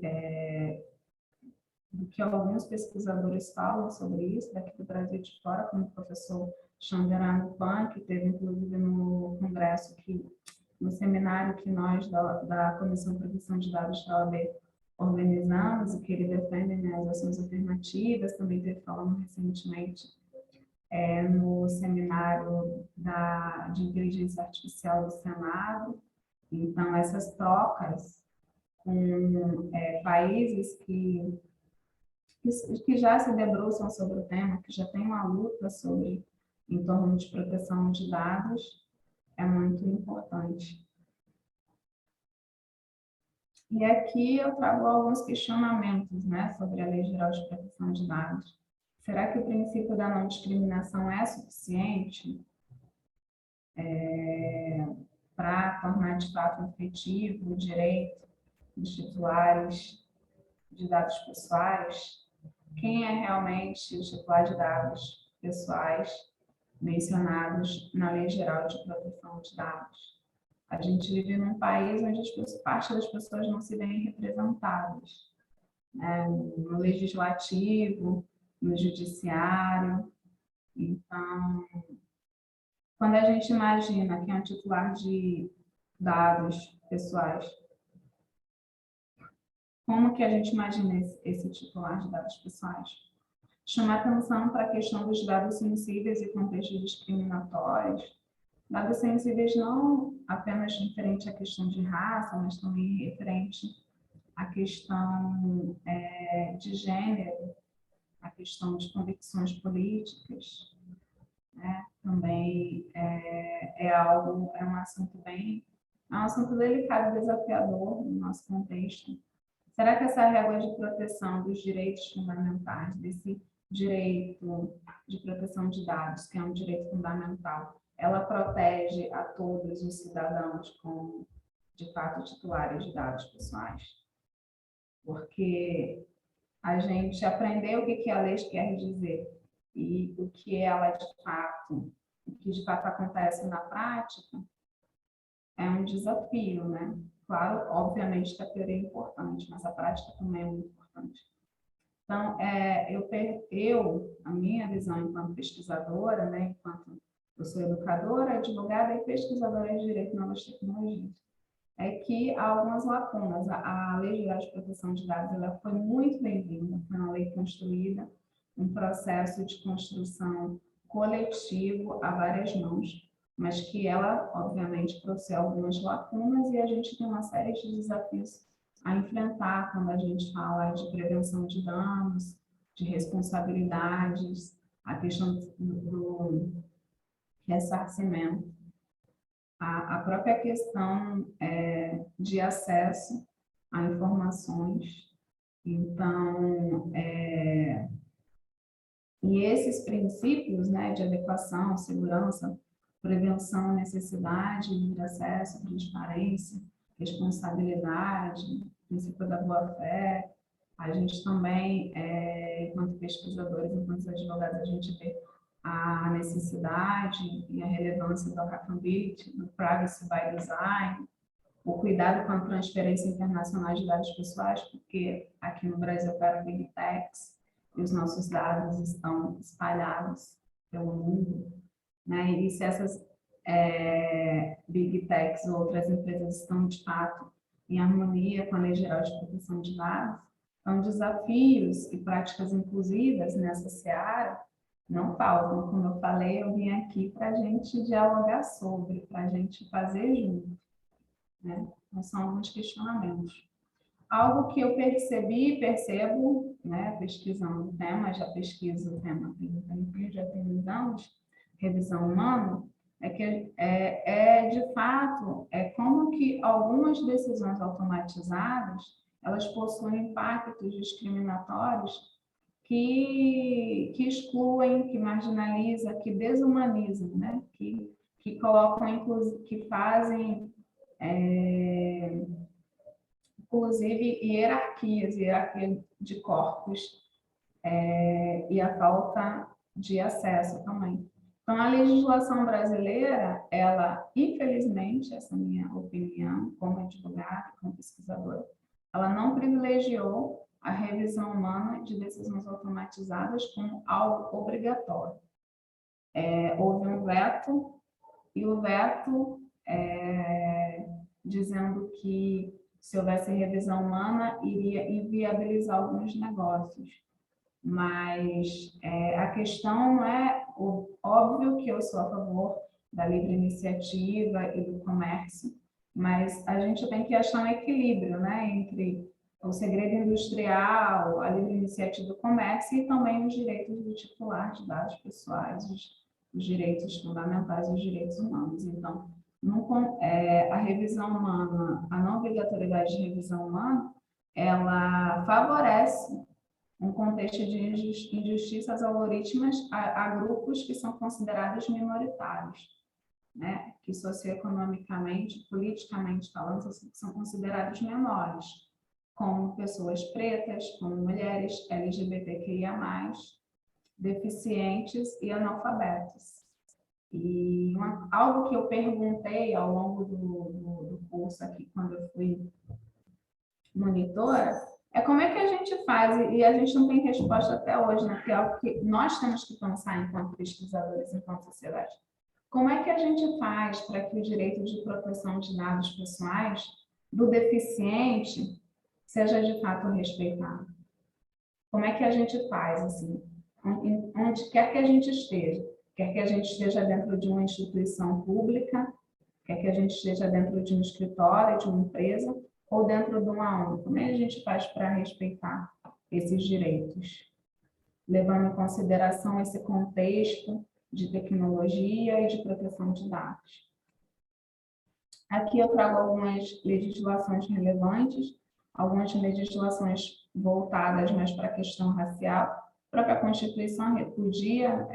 do que alguns pesquisadores falam sobre isso, daqui do Brasil e de fora, como o professor Xanderano Pan, que teve inclusive no congresso, no seminário que nós da Comissão de Proteção de Dados da OAB organizamos, e que ele defende, né, as ações afirmativas, também teve falando recentemente no seminário de inteligência artificial do Senado. Então, essas trocas com países que já se debruçam sobre o tema, que já tem uma luta em torno de proteção de dados, é muito importante. E aqui eu trago alguns questionamentos, né, sobre a Lei Geral de Proteção de Dados. Será que o princípio da não discriminação é suficiente para tornar de fato efetivo o direito dos titulares de dados pessoais? Quem é realmente o titular de dados pessoais mencionados na Lei Geral de Proteção de Dados? A gente vive num país onde parte das pessoas não se veem representadas, né? No legislativo, no judiciário. Então, quando a gente imagina que é um titular de dados pessoais como que a gente imagina esse titular de dados pessoais? Chamar atenção para a questão dos dados sensíveis e contextos discriminatórios. Dados sensíveis não apenas referente à questão de raça, mas também referente à questão de gênero, a questão de convicções políticas, né? Também é um assunto delicado e desafiador no nosso contexto. Será que essa régua de proteção dos direitos fundamentais, desse direito de proteção de dados, que é um direito fundamental, ela protege a todos os cidadãos como, de fato, titulares de dados pessoais? Porque a gente aprendeu o que a lei quer dizer e o que ela o que de fato acontece na prática, é um desafio, né? Claro, obviamente que a teoria é importante, mas a prática também é muito importante. Então, a minha visão enquanto pesquisadora, né, enquanto eu sou educadora, advogada e pesquisadora de Direito e Novas Tecnologias, é que há algumas lacunas. A Lei Geral de Proteção de Dados ela foi muito bem-vinda, foi uma lei construída, um processo de construção coletivo a várias mãos, mas que ela, obviamente, trouxe algumas lacunas e a gente tem uma série de desafios a enfrentar quando a gente fala de prevenção de danos, de responsabilidades, a questão do ressarcimento, a própria questão de acesso a informações. Então, e esses princípios, né, de adequação, segurança, prevenção, necessidade, livre acesso, transparência, responsabilidade, princípio da boa-fé, a gente também, enquanto pesquisadores, enquanto advogados, a gente vê a necessidade e a relevância do accountability, do privacy by design, o cuidado com a transferência internacional de dados pessoais, porque aqui no Brasil para Big Techs e os nossos dados estão espalhados pelo mundo, né? E se essas Big Techs ou outras empresas estão de fato em harmonia com a Lei Geral de Proteção de Dados, então desafios e práticas inclusivas nessa seara não faltam. Como eu falei, eu vim aqui para a gente dialogar sobre, para a gente fazer junto, né? Então, são alguns questionamentos. Algo que eu percebo, né, pesquisando o tema, já pesquiso o tema já tem uns anos, revisão humana, é que de fato, como que algumas decisões automatizadas, elas possuem impactos discriminatórios que excluem, que marginalizam, que desumanizam, né? Que colocam, que fazem, inclusive, hierarquia de corpos, e a falta de acesso também. Então, a legislação brasileira, ela, infelizmente, essa é a minha opinião, como advogada, como pesquisadora, ela não privilegiou a revisão humana de decisões automatizadas como algo obrigatório. Houve um veto, e o veto dizendo que se houvesse revisão humana, iria inviabilizar alguns negócios. Mas a questão não é, óbvio que eu sou a favor da livre iniciativa e do comércio, mas a gente tem que achar um equilíbrio, né, entre o segredo industrial, a livre iniciativa do comércio e também os direitos do titular de dados pessoais, os direitos fundamentais, os direitos humanos. Então, a revisão humana, a não obrigatoriedade de revisão humana, ela favorece um contexto de injustiças algorítmicas a grupos que são considerados minoritários, né? Que socioeconomicamente, politicamente falando, são considerados menores, como pessoas pretas, como mulheres, LGBTQIA+, deficientes e analfabetos. E algo que eu perguntei ao longo do curso aqui, quando eu fui monitora, como é que a gente faz, e a gente não tem resposta até hoje, né? Que é algo que nós temos que pensar enquanto pesquisadores, enquanto sociedade. Como é que a gente faz para que o direito de proteção de dados pessoais do deficiente seja de fato respeitado. Como é que a gente faz, assim, onde quer que a gente esteja, quer que a gente esteja dentro de uma instituição pública, quer que a gente esteja dentro de um escritório, de uma empresa, ou dentro de uma ONG, como é que a gente faz para respeitar esses direitos? Levando em consideração esse contexto de tecnologia e de proteção de dados. Aqui eu trago algumas legislações relevantes, algumas legislações voltadas mais para a questão racial. A própria Constituição repudia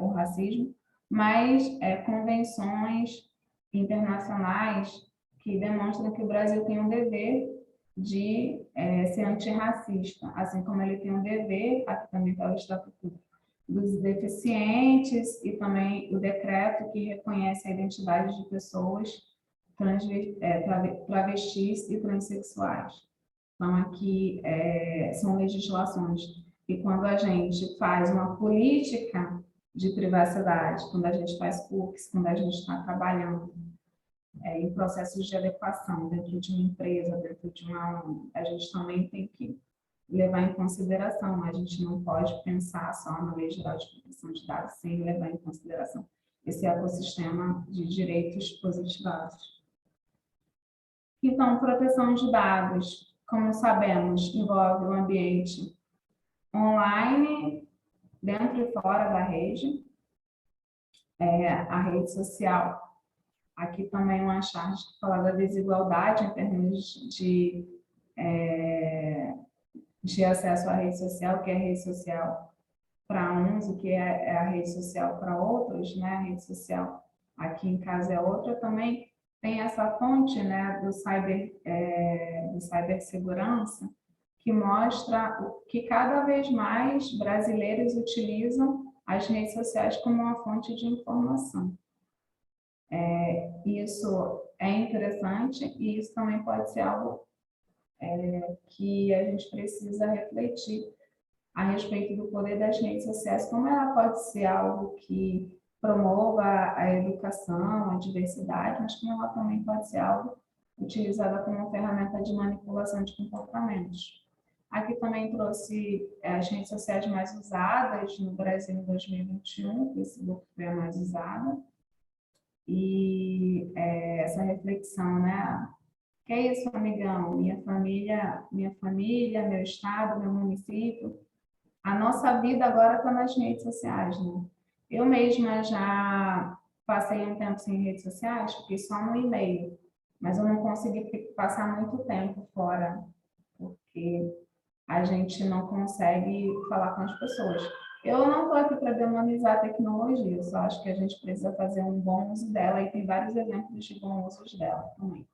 o racismo, mas convenções internacionais que demonstram que o Brasil tem um dever de ser antirracista, assim como ele tem um dever, aqui também está o Estatuto dos Deficientes e também o decreto que reconhece a identidade de pessoas travestis e transexuais. Então, aqui são legislações que quando a gente faz uma política de privacidade, quando a gente faz cookies, quando a gente está trabalhando em processos de adequação dentro de uma empresa, dentro de uma ONG, a gente também tem que levar em consideração. A gente não pode pensar só na Lei Geral de Proteção de Dados sem levar em consideração esse ecossistema de direitos positivados. Então, proteção de dados, como sabemos, envolve o ambiente online, dentro e fora da rede, a rede social. Aqui também uma charge que fala da desigualdade em termos de acesso à rede social, que é a rede social para uns, o que é a rede social para outros, né? A rede social aqui em casa é outra também. Tem essa fonte, né, do cibersegurança, que mostra que cada vez mais brasileiros utilizam as redes sociais como uma fonte de informação. Isso é interessante e isso também pode ser algo que a gente precisa refletir a respeito do poder das redes sociais, como ela pode ser algo que promova a educação, a diversidade, mas como ela também pode ser algo utilizada como uma ferramenta de manipulação de comportamentos. Aqui também trouxe as redes sociais mais usadas no Brasil em 2021, o Facebook foi a mais usada, e essa reflexão, né? Que é isso, amigão? Minha família, meu estado, meu município. A nossa vida agora está nas redes sociais, né? Eu mesma já passei um tempo sem redes sociais, fiquei só no e-mail, mas eu não consegui passar muito tempo fora, porque a gente não consegue falar com as pessoas. Eu não estou aqui para demonizar a tecnologia, eu só acho que a gente precisa fazer um bom uso dela e tem vários exemplos de bons usos dela também.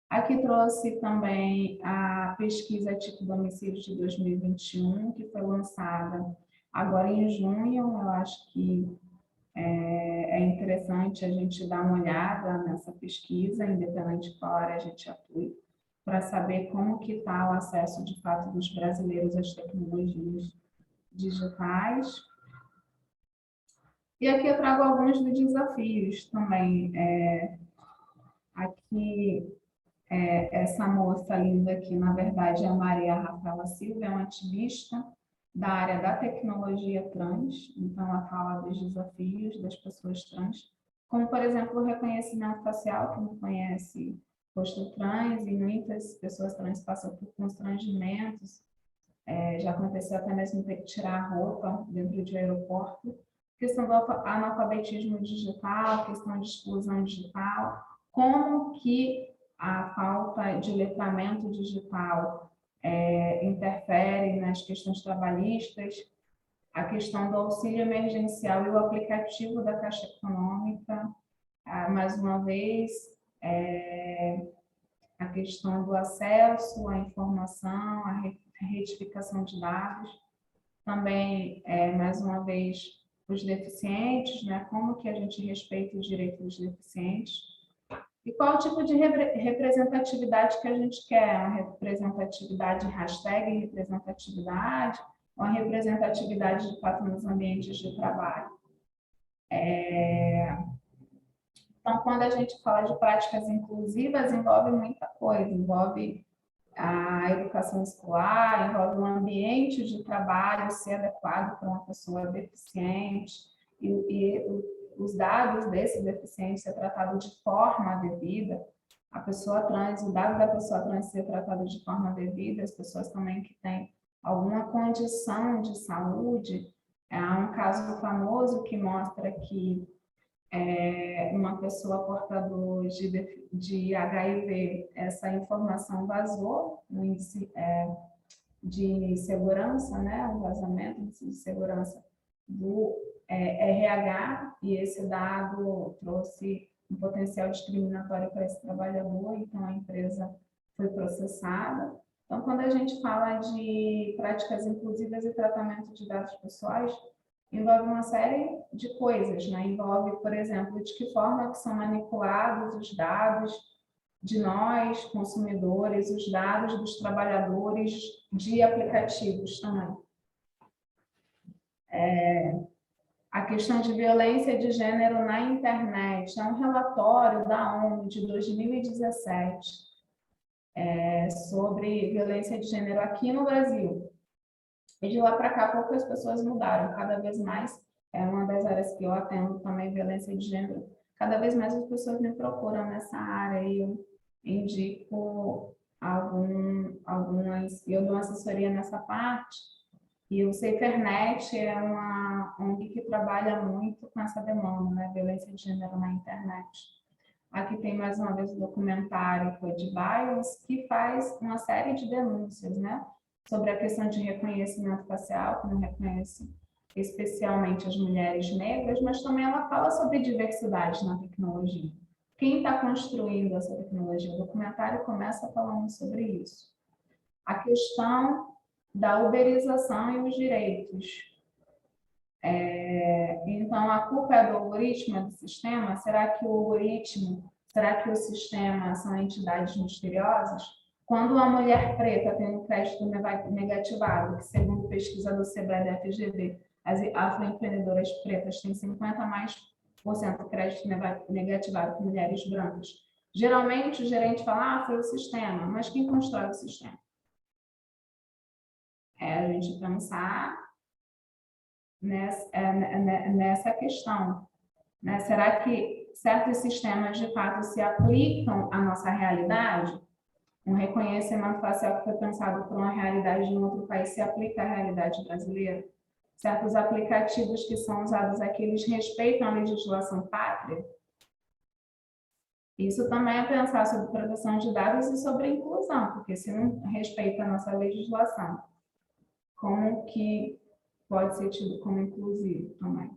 Aqui trouxe também a pesquisa Tipo Domicílio de 2021, que foi lançada agora em junho. Eu acho que é interessante a gente dar uma olhada nessa pesquisa, independente de qual área a gente atue, para saber como que está o acesso de fato dos brasileiros às tecnologias digitais. E aqui eu trago alguns dos desafios também. Aqui essa moça linda aqui, na verdade, é a Maria Rafaela Silva, é uma ativista da área da tecnologia trans, então ela fala dos desafios das pessoas trans, como, por exemplo, o reconhecimento facial, que não conhece rosto trans, e muitas pessoas trans passam por constrangimentos, já aconteceu até mesmo ter que tirar a roupa dentro de um aeroporto, questão do analfabetismo digital, questão de exclusão digital, como que a falta de letramento digital interfere nas questões trabalhistas, a questão do auxílio emergencial e o aplicativo da Caixa Econômica, mais uma vez, a questão do acesso à informação, a retificação de dados, também, mais uma vez, os deficientes, né? Como que a gente respeita os direitos dos deficientes, e qual o tipo de representatividade que a gente quer? Uma representatividade hashtag representatividade, ou uma representatividade de fato nos ambientes de trabalho? Então, quando a gente fala de práticas inclusivas, envolve muita coisa, envolve a educação escolar, envolve um ambiente de trabalho ser adequado para uma pessoa deficiente, e os dados desse deficiente ser tratado de forma devida, a pessoa trans, o dado da pessoa trans ser tratado de forma devida, as pessoas também que têm alguma condição de saúde, há um caso famoso que mostra que uma pessoa portadora de HIV, essa informação vazou no índice de segurança, né, o vazamento do índice de segurança do RH, e esse dado trouxe um potencial discriminatório para esse trabalhador, então a empresa foi processada. Então, quando a gente fala de práticas inclusivas e tratamento de dados pessoais, envolve uma série de coisas, né? Envolve, por exemplo, de que forma que são manipulados os dados de nós, consumidores, os dados dos trabalhadores de aplicativos também. A questão de violência de gênero na internet. É um relatório da ONU de 2017 sobre violência de gênero aqui no Brasil. E de lá para cá, poucas pessoas mudaram. Cada vez mais, é uma das áreas que eu atendo também, violência de gênero. Cada vez mais as pessoas me procuram nessa área e eu indico algumas, eu dou assessoria nessa parte. E o SaferNet é uma ONG que trabalha muito com essa demanda, né? Violência de gênero na internet. Aqui tem mais uma vez o documentário Code Bias, que faz uma série de denúncias, né? Sobre a questão de reconhecimento facial, que não reconhece especialmente as mulheres negras, mas também ela fala sobre diversidade na tecnologia. Quem está construindo essa tecnologia? O documentário começa falando sobre isso. A questão da uberização e os direitos. Então, a culpa é do algoritmo, é do sistema? Será que o algoritmo, será que o sistema são entidades misteriosas? Quando uma mulher preta tem um crédito negativado, que segundo pesquisa do Sebrae da FGV, as afroempreendedoras pretas têm 50% crédito negativado que mulheres brancas. Geralmente o gerente fala, foi o sistema, mas quem constrói o sistema? A gente pensar nessa questão, né? Será que certos sistemas de fato se aplicam à nossa realidade? Um reconhecimento facial que foi pensado por uma realidade de um outro país se aplica à realidade brasileira? Certos aplicativos que são usados aqui, eles respeitam a legislação pátria? Isso também é pensar sobre proteção de dados e sobre inclusão, porque se não respeita a nossa legislação, como que pode ser tido como inclusivo também?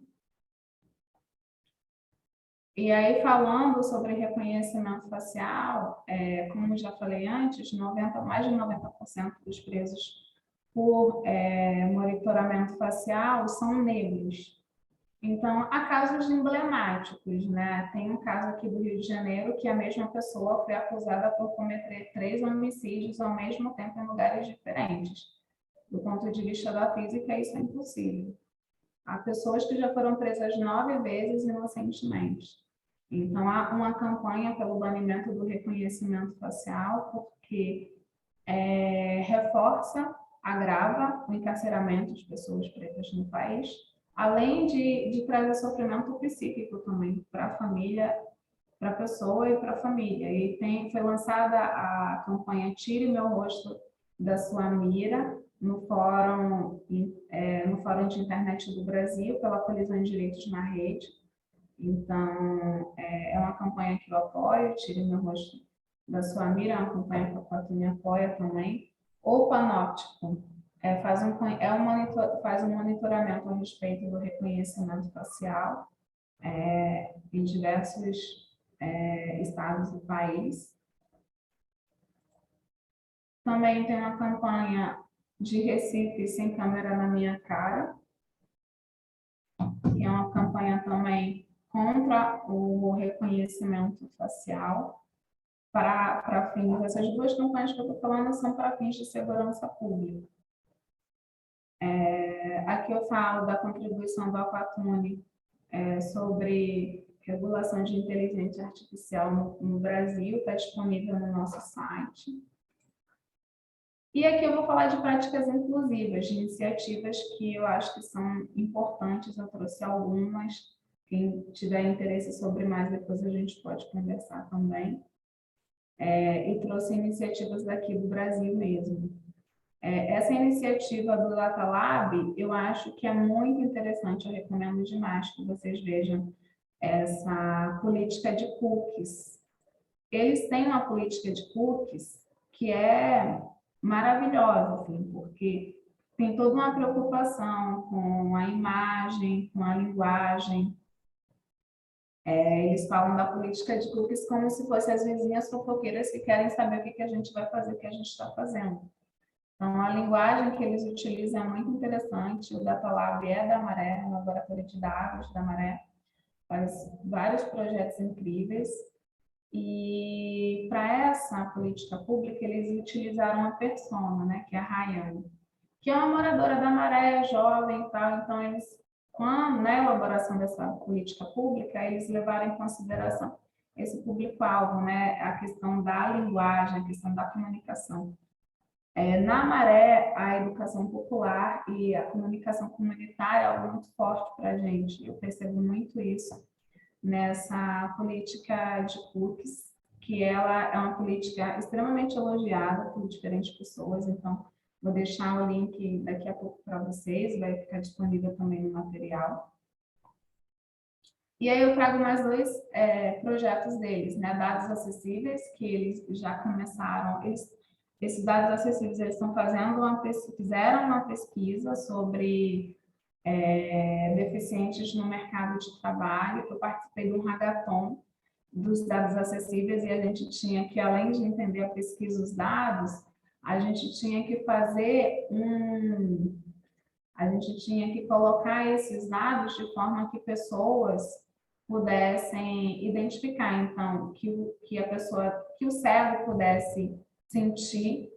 E aí, falando sobre reconhecimento facial, como já falei antes, mais de 90% dos presos por monitoramento facial são negros. Então, há casos emblemáticos, né? Tem um caso aqui do Rio de Janeiro que a mesma pessoa foi acusada por cometer 3 homicídios ao mesmo tempo em lugares diferentes. Do ponto de vista da física, isso é impossível. Há pessoas que já foram presas 9 vezes inocentemente. Então, há uma campanha pelo banimento do reconhecimento facial, porque reforça, agrava o encarceramento de pessoas pretas no país, além de trazer sofrimento psíquico também para a família, para a pessoa e para a família. E foi lançada a campanha Tire Meu Rosto da Sua Mira, no Fórum de Internet do Brasil, pela Colisão de Direitos na Rede. Então, é uma campanha que eu apoio, Tire Meu Rosto da Sua Mira, é uma campanha que a Quatune apoia também. O Panóptico faz um monitoramento a respeito do reconhecimento facial em diversos estados do país. Também tem uma campanha de Recife Sem Câmera na Minha Cara, que é uma campanha também contra o reconhecimento facial, para fins, essas 2 campanhas que eu estou falando são para fins de segurança pública. Aqui eu falo da contribuição do Aquatune sobre regulação de inteligência artificial no Brasil, está disponível no nosso site. E aqui eu vou falar de práticas inclusivas, de iniciativas que eu acho que são importantes. Eu trouxe algumas. Quem tiver interesse sobre mais, depois a gente pode conversar também. E trouxe iniciativas daqui do Brasil mesmo. Essa iniciativa do Data Lab, eu acho que é muito interessante, eu recomendo demais que vocês vejam essa política de cookies. Eles têm uma política de cookies que é maravilhosa, assim, porque tem toda uma preocupação com a imagem, com a linguagem. Eles falam da política de cookies como se fossem as vizinhas fofoqueiras que querem saber o que a gente vai fazer, o que a gente está fazendo. Então, a linguagem que eles utilizam é muito interessante. O Data Lab é da Maré, o Laboratório de Dados da Maré, faz vários projetos incríveis. E para essa política pública, eles utilizaram uma persona, né, que é a Rayane, que é uma moradora da Maré, jovem e tal. Então, eles, na elaboração dessa política pública, eles levaram em consideração esse público-alvo, né, a questão da linguagem, a questão da comunicação. Na Maré, a educação popular e a comunicação comunitária é algo muito forte para a gente. Eu percebo muito isso nessa política de cookies, que ela é uma política extremamente elogiada por diferentes pessoas. Então, vou deixar o link daqui a pouco para vocês, vai ficar disponível também no material. E aí eu trago mais dois projetos deles, né? Dados acessíveis, que eles já começaram, esses dados acessíveis, eles estão fizeram uma pesquisa sobre deficientes no mercado de trabalho. Eu participei do hackathon dos dados acessíveis e a gente tinha que, além de entender a pesquisa dos dados, a gente tinha que fazer a gente tinha que colocar esses dados de forma que pessoas pudessem identificar. Então, que o cego pudesse sentir,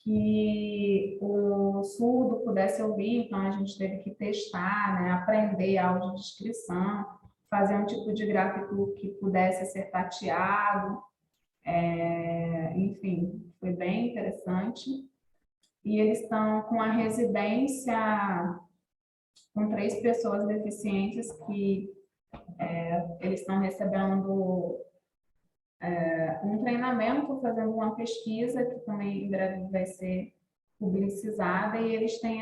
que o surdo pudesse ouvir. Então a gente teve que testar, né, aprender a audiodescrição, fazer um tipo de gráfico que pudesse ser tateado, enfim, foi bem interessante. E eles estão com a residência com 3 pessoas deficientes que eles estão recebendo um treinamento, fazendo uma pesquisa que também em breve vai ser publicizada, e eles têm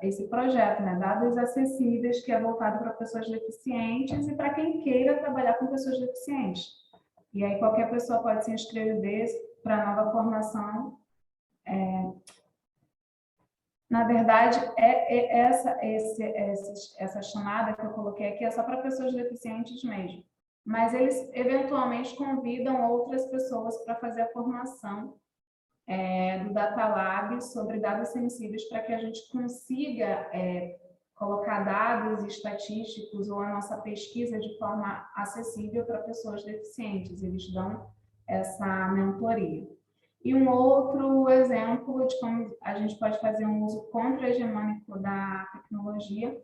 esse projeto, né, Dados Acessíveis, que é voltado para pessoas deficientes e para quem queira trabalhar com pessoas deficientes. E aí qualquer pessoa pode se inscrever para a nova formação. Na verdade, essa chamada que eu coloquei aqui é só para pessoas deficientes mesmo. Mas eles eventualmente convidam outras pessoas para fazer a formação do Data Lab sobre dados sensíveis, para que a gente consiga colocar dados estatísticos ou a nossa pesquisa de forma acessível para pessoas deficientes. Eles dão essa mentoria. E um outro exemplo de como a gente pode fazer um uso contra-hegemônico da tecnologia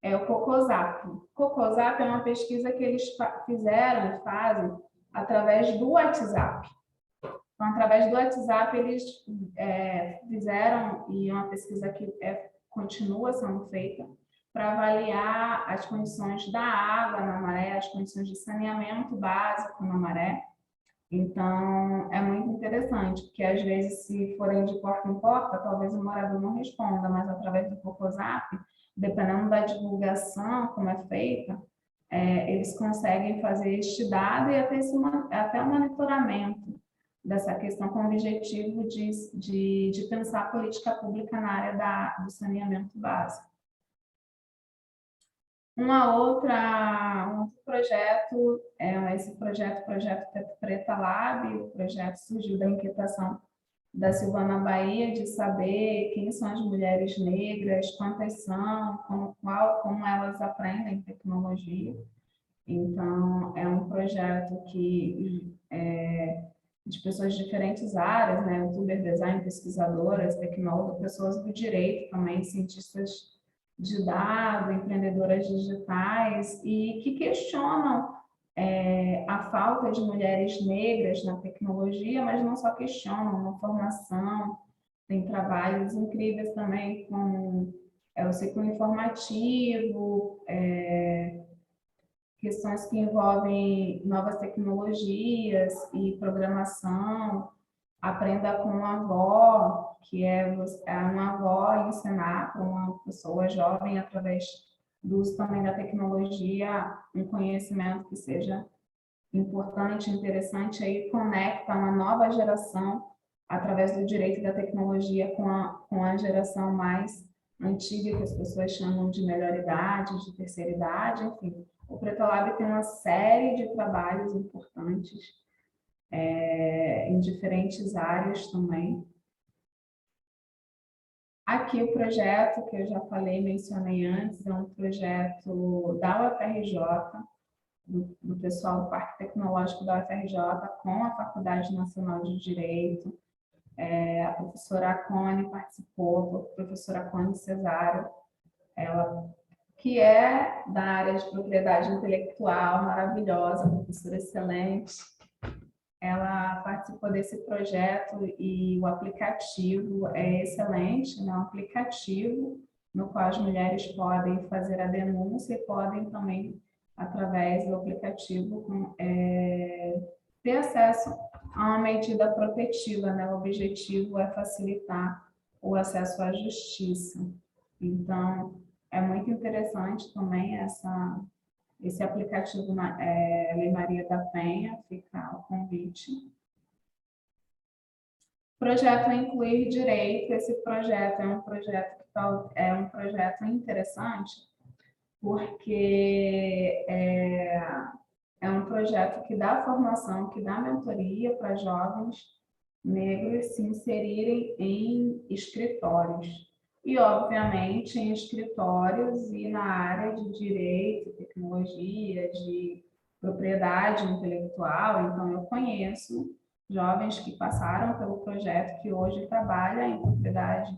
é o Cocozap. O Cocozap é uma pesquisa que eles fizeram e fazem através do WhatsApp. Então, através do WhatsApp, eles fizeram, e é uma pesquisa que continua sendo feita, para avaliar as condições da água na Maré, as condições de saneamento básico na Maré. Então, é muito interessante, porque às vezes, se forem de porta em porta, talvez o morador não responda, mas através do Cocozap, dependendo da divulgação, como é feita, eles conseguem fazer este dado e até o monitoramento dessa questão com o objetivo de pensar política pública na área do saneamento básico. Um outro projeto esse projeto Preta Lab. O projeto surgiu da inquietação da Silvana Bahia de saber quem são as mulheres negras, quantas são, como elas aprendem tecnologia. Então, é um projeto de pessoas de diferentes áreas, né? Youtuber, design, pesquisadoras, tecnólogas, pessoas do direito também, cientistas de dados, empreendedoras digitais, e que questionam a falta de mulheres negras na tecnologia, mas não só questionam, na formação, tem trabalhos incríveis também com o ciclo informativo, questões que envolvem novas tecnologias e programação, aprenda com a avó, que é uma avó ensinar para uma pessoa jovem, através do uso também da tecnologia, um conhecimento que seja importante, interessante, aí conecta uma nova geração através do direito da tecnologia com a geração mais antiga, que as pessoas chamam de melhor idade, de terceira idade, enfim. O Preto Lab tem uma série de trabalhos importantes em diferentes áreas também. Aqui o projeto que eu já falei, mencionei antes, é um projeto da UFRJ, do pessoal do Parque Tecnológico da UFRJ, com a Faculdade Nacional de Direito. A professora Cone participou, a professora Cone Cesário, ela que é da área de propriedade intelectual, maravilhosa, professora excelente. Ela participou desse projeto e o aplicativo é excelente, né? Um aplicativo no qual as mulheres podem fazer a denúncia e podem também, através do aplicativo, ter acesso a uma medida protetiva, né? O objetivo é facilitar o acesso à justiça. Então, é muito interessante também esse aplicativo Lei Maria da Penha, fica o convite. Projeto Incluir Direito, esse projeto é um projeto interessante, porque é um projeto que dá formação, que dá mentoria para jovens negros se inserirem em escritórios. E, obviamente, em escritórios e na área de direito, tecnologia, de propriedade intelectual. Então, eu conheço jovens que passaram pelo projeto, que hoje trabalham em propriedade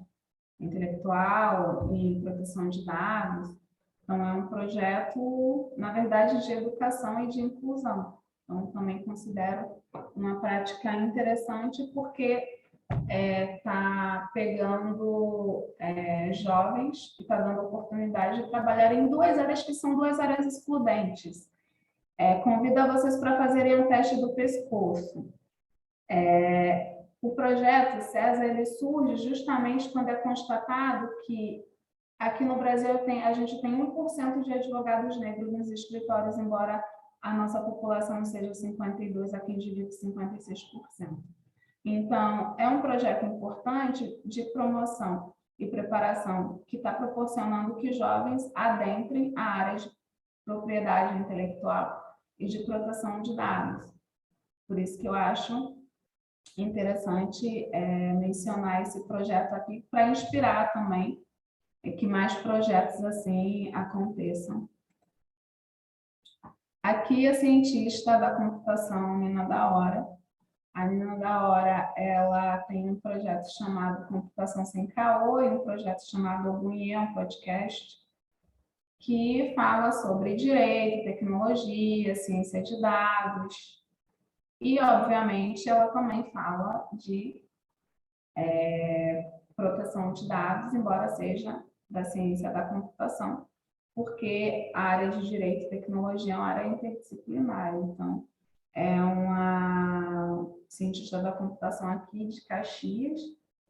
intelectual, em proteção de dados. Então, é um projeto, na verdade, de educação e de inclusão. Então, também considero uma prática interessante, porque está pegando jovens e está dando oportunidade de trabalhar em duas áreas que são duas áreas excludentes. Convido vocês para fazerem um teste do pescoço. O projeto César, ele surge justamente quando é constatado que aqui no Brasil a gente tem 1% de advogados negros nos escritórios, embora a nossa população seja 52%, aqui indivíduo 56%. Então, é um projeto importante de promoção e preparação que está proporcionando que jovens adentrem a área de propriedade intelectual e de proteção de dados. Por isso que eu acho interessante mencionar esse projeto aqui, para inspirar também que mais projetos assim aconteçam. Aqui a cientista da computação, Nina da Hora. A Nina da Hora, ela tem um projeto chamado Computação Sem Caô e um projeto chamado Ogunhê, um podcast, que fala sobre direito, tecnologia, ciência de dados. E, obviamente, ela também fala de proteção de dados, embora seja da ciência da computação, porque a área de direito e tecnologia é uma área interdisciplinar. Então, é uma cientista da computação aqui de Caxias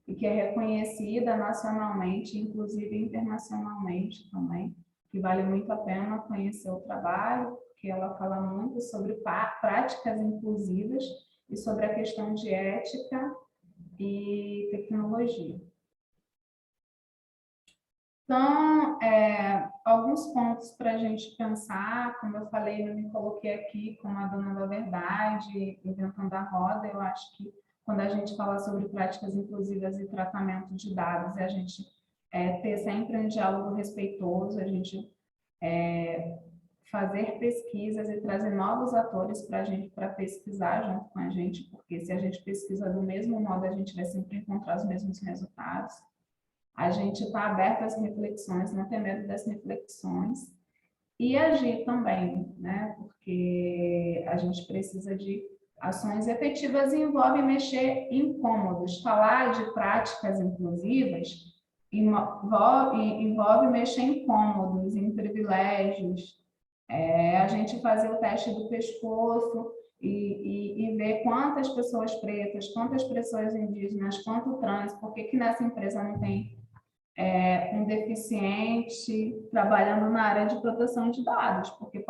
e que é reconhecida nacionalmente, inclusive internacionalmente também, que vale muito a pena conhecer o trabalho, porque ela fala muito sobre práticas inclusivas e sobre a questão de ética e tecnologia. Então, alguns pontos para a gente pensar, como eu falei, eu me coloquei aqui como a dona da verdade, inventando a roda. Eu acho que quando a gente fala sobre práticas inclusivas e tratamento de dados, a gente ter sempre um diálogo respeitoso, a gente fazer pesquisas e trazer novos atores para pesquisar junto com a gente, porque se a gente pesquisa do mesmo modo, a gente vai sempre encontrar os mesmos resultados. A gente está aberto às reflexões, não tem medo das reflexões. e agir também, né? Porque a gente precisa de ações efetivas e envolve mexer em cômodos. Falar de práticas inclusivas envolve mexer em cômodos, em privilégios, a gente fazer o teste do pescoço e ver quantas pessoas pretas, quantas pessoas indígenas, quanto trans, por que nessa empresa não tem um deficiente trabalhando na área de proteção de dados, porque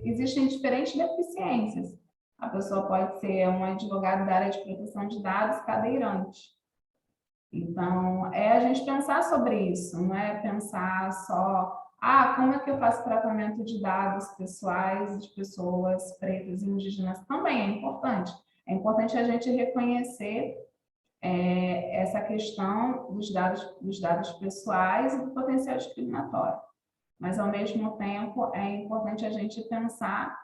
existem diferentes deficiências. A pessoa pode ser um advogado da área de proteção de dados cadeirante. Então, a gente pensar sobre isso, não é pensar só, como é que eu faço tratamento de dados pessoais de pessoas pretas e indígenas? Também é importante. É importante a gente reconhecer essa questão dos dados pessoais e do potencial discriminatório. Mas, ao mesmo tempo, é importante a gente pensar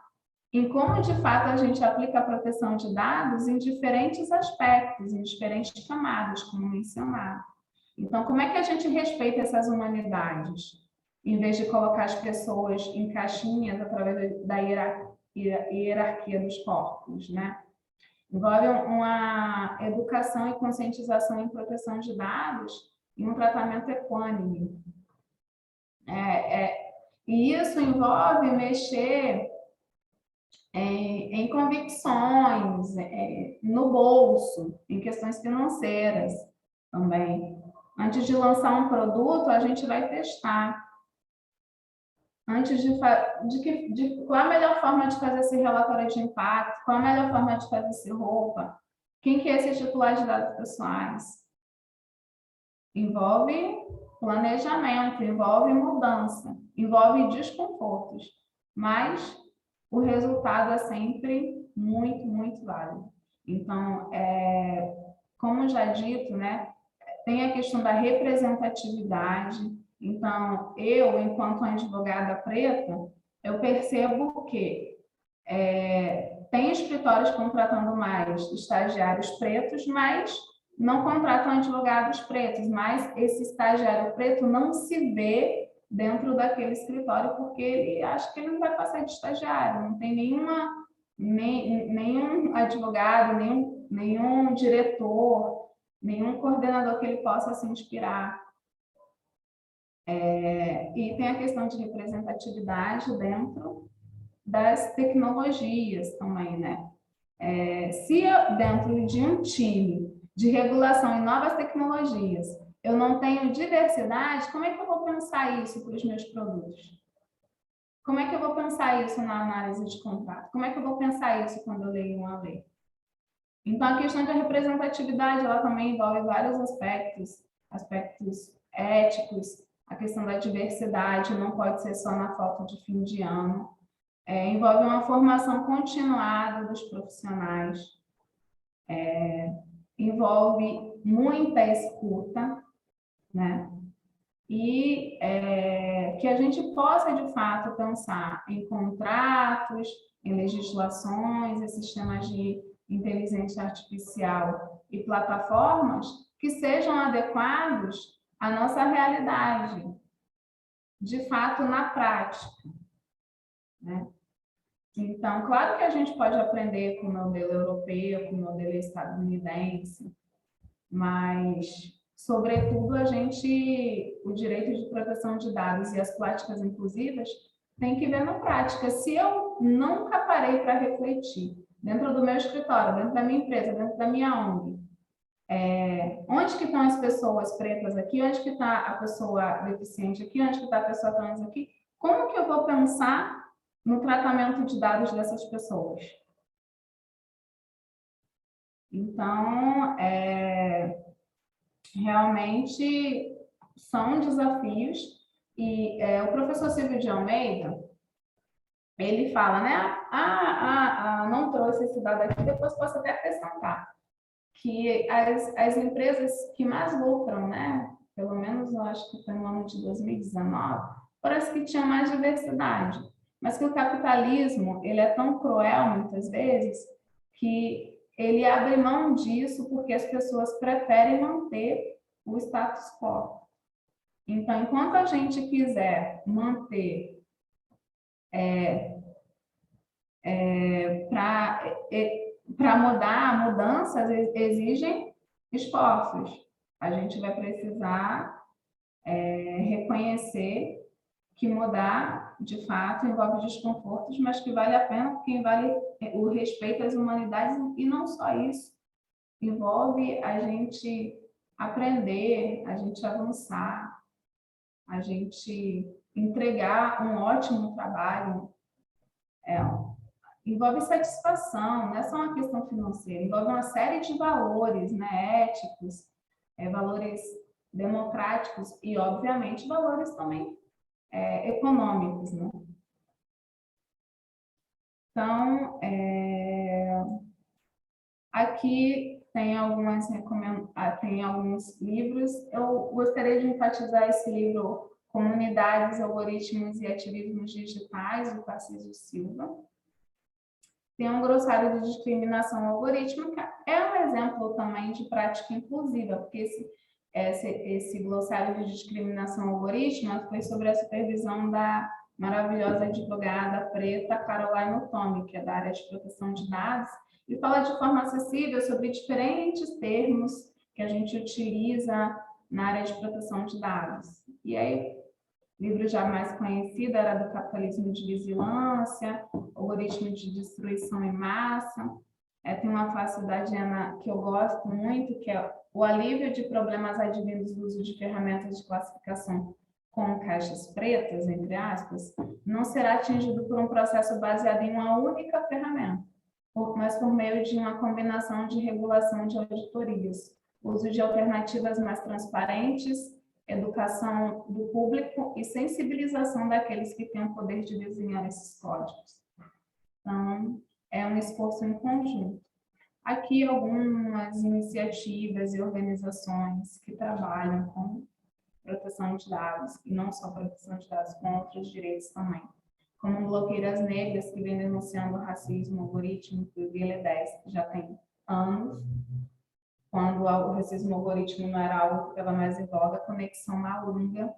em como, de fato, a gente aplica a proteção de dados em diferentes aspectos, em diferentes camadas, como mencionado. Então, como é que a gente respeita essas humanidades, em vez de colocar as pessoas em caixinhas através da hierarquia dos corpos, né? Envolve uma educação e conscientização em proteção de dados e um tratamento equânime. E isso envolve mexer em convicções, no bolso, em questões financeiras também. Antes de lançar um produto, a gente vai testar. Antes qual a melhor forma de fazer esse relatório de impacto, qual a melhor forma de fazer essa roupa, quem que é esse titular de dados pessoais. Envolve planejamento, envolve mudança, envolve desconfortos, mas o resultado é sempre muito, muito válido. Então, como já dito, né, tem a questão da representatividade. Então, eu, enquanto advogada preta, eu percebo que tem escritórios contratando mais estagiários pretos, mas não contratam advogados pretos, mas esse estagiário preto não se vê dentro daquele escritório porque ele acha que ele não vai passar de estagiário, não tem nenhum advogado, nenhum diretor, nenhum coordenador que ele possa se inspirar. E tem a questão de representatividade dentro das tecnologias também, né? Se dentro de um time de regulação em novas tecnologias eu não tenho diversidade, como é que eu vou pensar isso para os meus produtos? Como é que eu vou pensar isso na análise de contrato? Como é que eu vou pensar isso quando eu leio uma lei? Então, a questão da representatividade, ela também envolve vários aspectos éticos, a questão da diversidade não pode ser só na foto de fim de ano, envolve uma formação continuada dos profissionais, envolve muita escuta, né? E que a gente possa, de fato, pensar em contratos, em legislações, em sistemas de inteligência artificial e plataformas que sejam adequados à nossa realidade, de fato, na prática, né? Então, claro que a gente pode aprender com o modelo europeu, com o modelo estadunidense, mas, sobretudo, o direito de proteção de dados e as práticas inclusivas tem que ver na prática. Se eu nunca parei para refletir dentro do meu escritório, dentro da minha empresa, dentro da minha ONG, onde que estão as pessoas pretas aqui, onde que está a pessoa deficiente aqui, onde que está a pessoa trans aqui, como que eu vou pensar no tratamento de dados dessas pessoas? Então, realmente são desafios e o professor Silvio de Almeida, ele fala, né, não trouxe esse dado aqui, depois posso até acrescentar, que as empresas que mais lucram, né, pelo menos eu acho que foi no ano de 2019, parece que tinha mais diversidade, mas que o capitalismo, ele é tão cruel muitas vezes, que ele abre mão disso porque as pessoas preferem manter o status quo. Então, enquanto a gente quiser manter Para mudar, mudanças exigem esforços. A gente vai precisar reconhecer que mudar, de fato, envolve desconfortos, mas que vale a pena, porque vale o respeito às humanidades, e não só isso, envolve a gente aprender, a gente avançar, a gente entregar um ótimo trabalho. Envolve satisfação, não é só uma questão financeira, envolve uma série de valores, né, éticos, valores democráticos e, obviamente, valores também econômicos, né? Então, aqui tem tem alguns livros. Eu gostaria de enfatizar esse livro, Comunidades, Algoritmos e Ativismos Digitais, do Tarcísio Silva. Tem um glossário de discriminação algorítmica, é um exemplo também de prática inclusiva, porque esse glossário de discriminação algorítmica foi sobre a supervisão da maravilhosa advogada preta Caroline Otomi, que é da área de proteção de dados, e fala de forma acessível sobre diferentes termos que a gente utiliza na área de proteção de dados. E aí, o livro já mais conhecido era do Capitalismo de Vigilância, Algoritmo de Destruição em Massa. Tem uma face da Diana que eu gosto muito, que é o alívio de problemas advindos do uso de ferramentas de classificação com caixas pretas, entre aspas, não será atingido por um processo baseado em uma única ferramenta, mas por meio de uma combinação de regulação de auditorias, uso de alternativas mais transparentes, educação do público e sensibilização daqueles que têm o poder de desenhar esses códigos. Então, é um esforço em conjunto. Aqui algumas iniciativas e organizações que trabalham com proteção de dados, e não só proteção de dados, com outros direitos também, como Blogueiras Negras, que vem denunciando o racismo algorítmico e o GLE10, que já tem anos, quando o racismo algoritmo não era algo que estava mais em voga. Conexão Malunga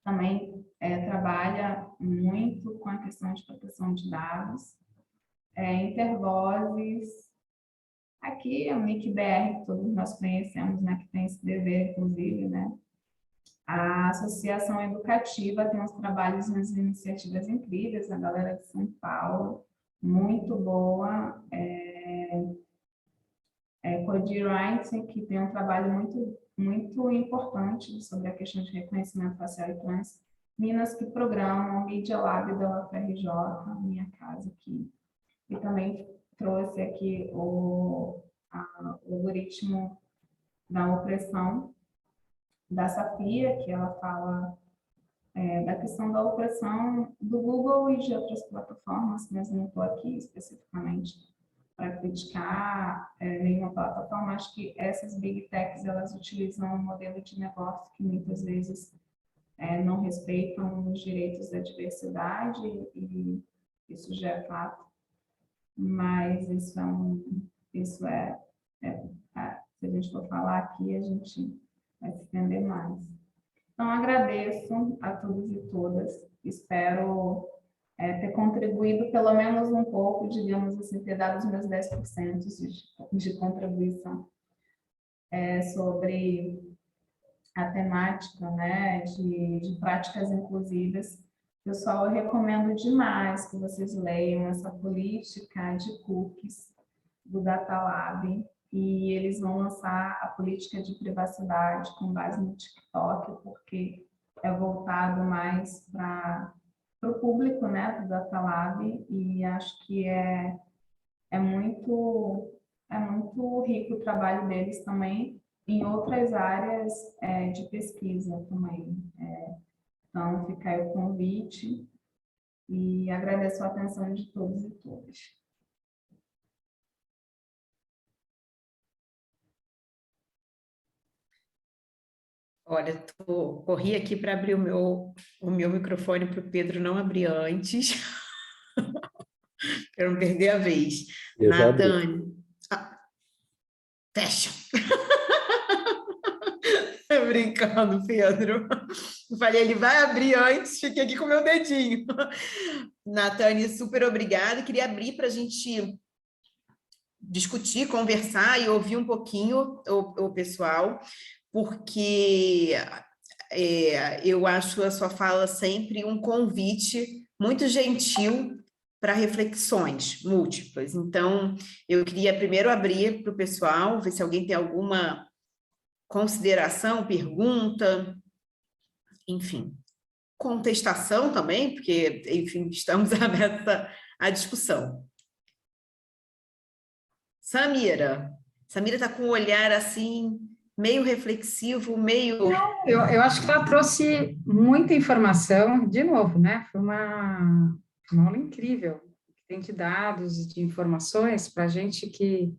também trabalha muito com a questão de proteção de dados. Intervozes, aqui é o NIC-BR, que todos nós conhecemos, né, que tem esse dever, inclusive, né? A Associação Educativa tem uns trabalhos, umas iniciativas incríveis, a galera de São Paulo, muito boa. Codewriting, que tem um trabalho muito importante sobre a questão de reconhecimento facial e trans. Minas, que programam, o Media Lab da UFRJ, minha casa aqui. E também trouxe aqui o algoritmo da opressão da Safia, que ela fala da questão da opressão do Google e de outras plataformas, mas não estou aqui especificamente para criticar nenhuma plataforma. Acho que essas big techs, elas utilizam um modelo de negócio que muitas vezes não respeitam os direitos da diversidade, e isso já é fato, mas isso se a gente for falar aqui, a gente vai se entender mais. Então, agradeço a todos e todas, espero ter contribuído pelo menos um pouco, digamos assim, ter dado os meus 10% de contribuição sobre a temática, né, de práticas inclusivas. Pessoal, eu recomendo demais que vocês leiam essa política de cookies do Data Lab, e eles vão lançar a política de privacidade com base no TikTok, porque é voltado mais para o público, né, do Data Lab, e acho que é muito rico o trabalho deles também em outras áreas de pesquisa também. Então, fica aí o convite e agradeço a atenção de todos e todas. Olha, corri aqui para abrir o meu microfone para o Pedro não abrir antes, para não perder a vez. Eu já abri. Natane, fecha. Brincando, Pedro. Eu falei, ele vai abrir antes, fiquei aqui com o meu dedinho. Natane, super obrigada. Queria abrir para a gente discutir, conversar e ouvir um pouquinho o pessoal, porque eu acho a sua fala sempre um convite muito gentil para reflexões múltiplas. Então, eu queria primeiro abrir para o pessoal, ver se alguém tem alguma consideração, pergunta, enfim, contestação também, porque, enfim, estamos abertos à discussão. Samira está com um olhar assim, meio reflexivo, meio... Eu acho que ela trouxe muita informação, de novo, né? Foi uma aula incrível, tem de dados e de informações para a gente que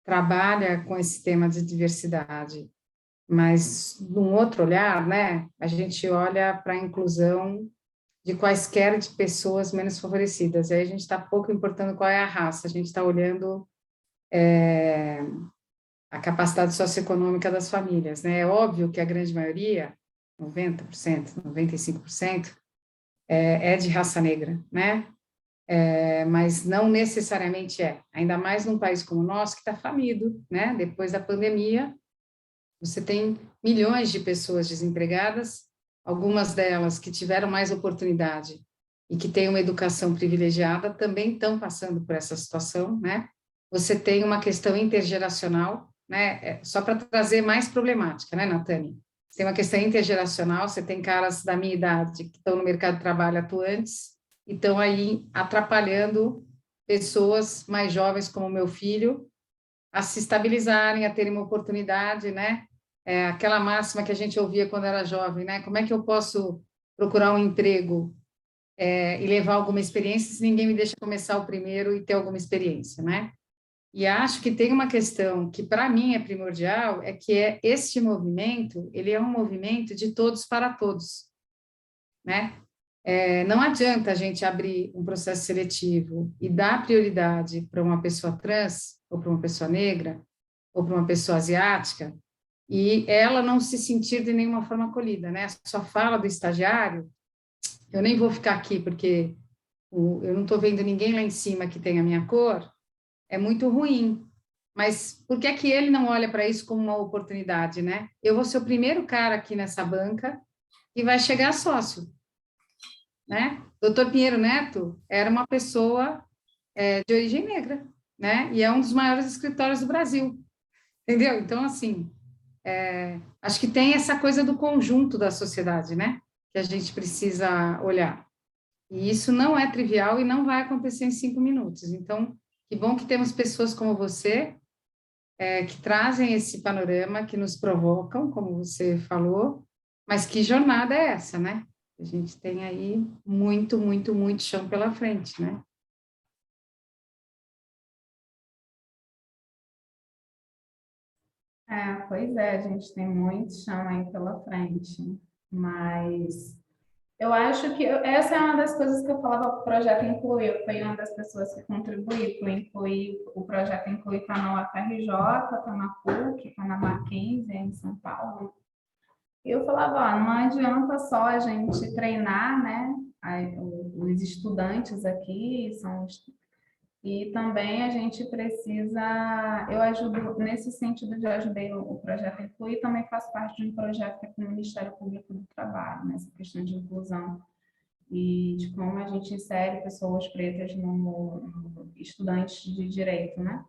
trabalha com esse tema de diversidade. Mas, num outro olhar, né? A gente olha para a inclusão de quaisquer de pessoas menos favorecidas. Aí a gente está pouco importando qual é a raça, a gente está olhando a capacidade socioeconômica das famílias, né? É óbvio que a grande maioria, 90%, 95%, é de raça negra, né? Mas não necessariamente é. Ainda mais num país como o nosso, que está falido, né? Depois da pandemia, você tem milhões de pessoas desempregadas, algumas delas que tiveram mais oportunidade e que têm uma educação privilegiada também estão passando por essa situação, né? Você tem uma questão intergeracional, né? Só para trazer mais problemática, né, Natane? Você tem uma questão intergeracional, você tem caras da minha idade que estão no mercado de trabalho atuantes e estão aí atrapalhando pessoas mais jovens como o meu filho a se estabilizarem, a terem uma oportunidade, né? Aquela máxima que a gente ouvia quando era jovem, né? Como é que eu posso procurar um emprego e levar alguma experiência se ninguém me deixa começar o primeiro e ter alguma experiência, né? E acho que tem uma questão que, para mim, é primordial, é que este movimento, ele é um movimento de todos para todos, né? Não adianta a gente abrir um processo seletivo e dar prioridade para uma pessoa trans, ou para uma pessoa negra, ou para uma pessoa asiática, e ela não se sentir de nenhuma forma acolhida, né? Só fala do estagiário, eu nem vou ficar aqui, porque eu não estou vendo ninguém lá em cima que tenha a minha cor, é muito ruim. Mas por que é que ele não olha para isso como uma oportunidade, né? Eu vou ser o primeiro cara aqui nessa banca e vai chegar sócio, né? Doutor Pinheiro Neto era uma pessoa de origem negra, né? E é um dos maiores escritórios do Brasil, entendeu? Então, assim, acho que tem essa coisa do conjunto da sociedade, né? Que a gente precisa olhar. E isso não é trivial e não vai acontecer em 5 minutos. Então, que bom que temos pessoas como você, que trazem esse panorama, que nos provocam, como você falou, mas que jornada é essa, né? A gente tem aí muito, muito, muito chão pela frente, né? Pois é, a gente tem muito chão aí pela frente, mas eu acho que essa é uma das coisas que eu falava para o projeto Incluir. Eu fui uma das pessoas que contribuí para incluir o projeto Incluir, está na UFRJ, está na PUC, está na Mackenzie, em São Paulo. E eu falava, não adianta só a gente treinar, né? Os estudantes aqui e também a gente precisa, eu ajudo, nesse sentido de ajudei o projeto Incluir, também faço parte de um projeto que é com o Ministério Público do Trabalho, nessa questão de inclusão e de como a gente insere pessoas pretas no estudantes de direito, né?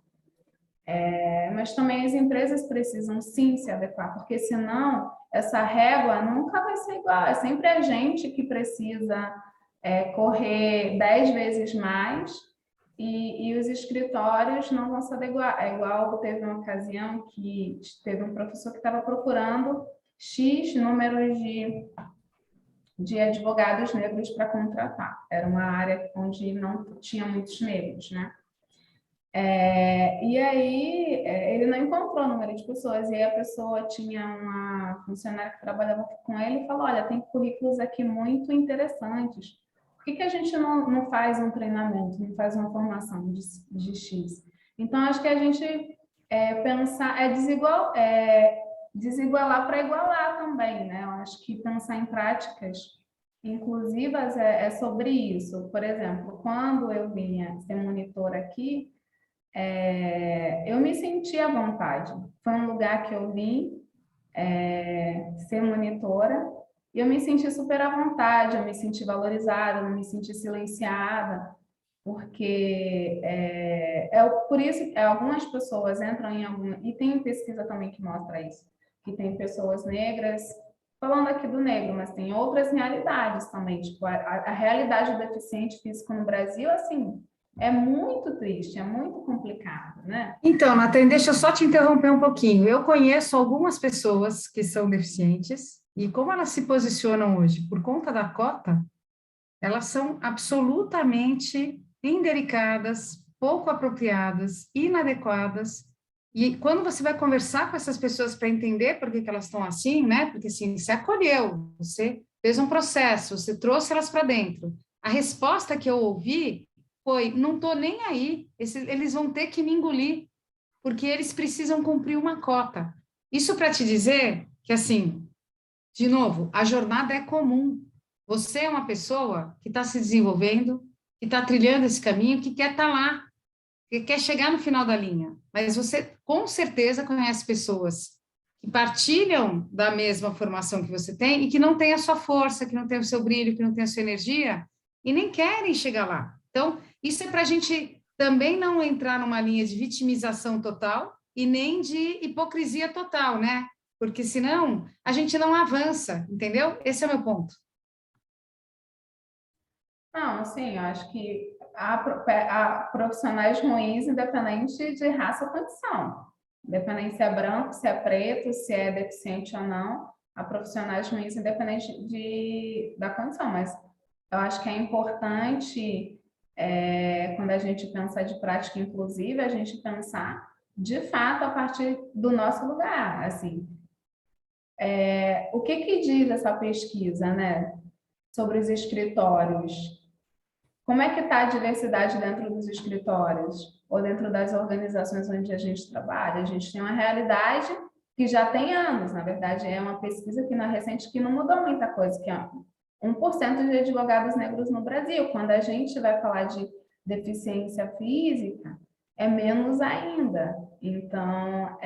Mas também as empresas precisam sim se adequar, porque senão essa régua nunca vai ser igual, é sempre a gente que precisa correr 10 vezes mais e os escritórios não vão se adequar. É igual, teve uma ocasião que teve um professor que estava procurando X números de advogados negros para contratar. Era uma área onde não tinha muitos negros, né? E aí ele não encontrou o número de pessoas, e aí a pessoa tinha uma funcionária que trabalhava com ele e falou, olha, tem currículos aqui muito interessantes, por que a gente não faz um treinamento, não faz uma formação de X? Então, acho que a gente pensar, desigualar para igualar também, né? Eu acho que pensar em práticas inclusivas é sobre isso. Por exemplo, quando eu vinha ser monitora aqui, eu me senti à vontade. Foi um lugar que eu vim ser monitora e eu me senti super à vontade, eu me senti valorizada, eu não me senti silenciada, porque por isso algumas pessoas entram em alguma... E tem pesquisa também que mostra isso, que tem pessoas negras, falando aqui do negro, mas tem outras realidades também, tipo, a realidade do deficiente físico no Brasil, assim, é muito triste, é muito complicado, né? Então, Nathan, deixa eu só te interromper um pouquinho. Eu conheço algumas pessoas que são deficientes e como elas se posicionam hoje por conta da cota, elas são absolutamente indelicadas, pouco apropriadas, inadequadas. E quando você vai conversar com essas pessoas para entender por que que elas estão assim, né? Porque assim, você acolheu, você fez um processo, você trouxe elas para dentro. A resposta que eu ouvi foi: não estou nem aí, eles vão ter que me engolir, porque eles precisam cumprir uma cota. Isso para te dizer que, assim, de novo, a jornada é comum. Você é uma pessoa que está se desenvolvendo, que está trilhando esse caminho, que quer estar lá, que quer chegar no final da linha. Mas você, com certeza, conhece pessoas que partilham da mesma formação que você tem e que não têm a sua força, que não têm o seu brilho, que não têm a sua energia e nem querem chegar lá. Então, isso é para a gente também não entrar numa linha de vitimização total e nem de hipocrisia total, né? Porque senão a gente não avança, entendeu? Esse é o meu ponto. Não, assim, eu acho que há profissionais ruins independente de raça ou condição. Independente se é branco, se é preto, se é deficiente ou não, há profissionais ruins independente da condição. Mas eu acho que é importante, quando a gente pensa de prática inclusiva, a gente pensar, de fato, a partir do nosso lugar. Assim, o que diz essa pesquisa, né, sobre os escritórios? Como é que está a diversidade dentro dos escritórios ou dentro das organizações onde a gente trabalha? A gente tem uma realidade que já tem anos, na verdade, é uma pesquisa que na recente que não mudou muita coisa, que é 1% de advogados negros no Brasil. Quando a gente vai falar de deficiência física, é menos ainda. Então,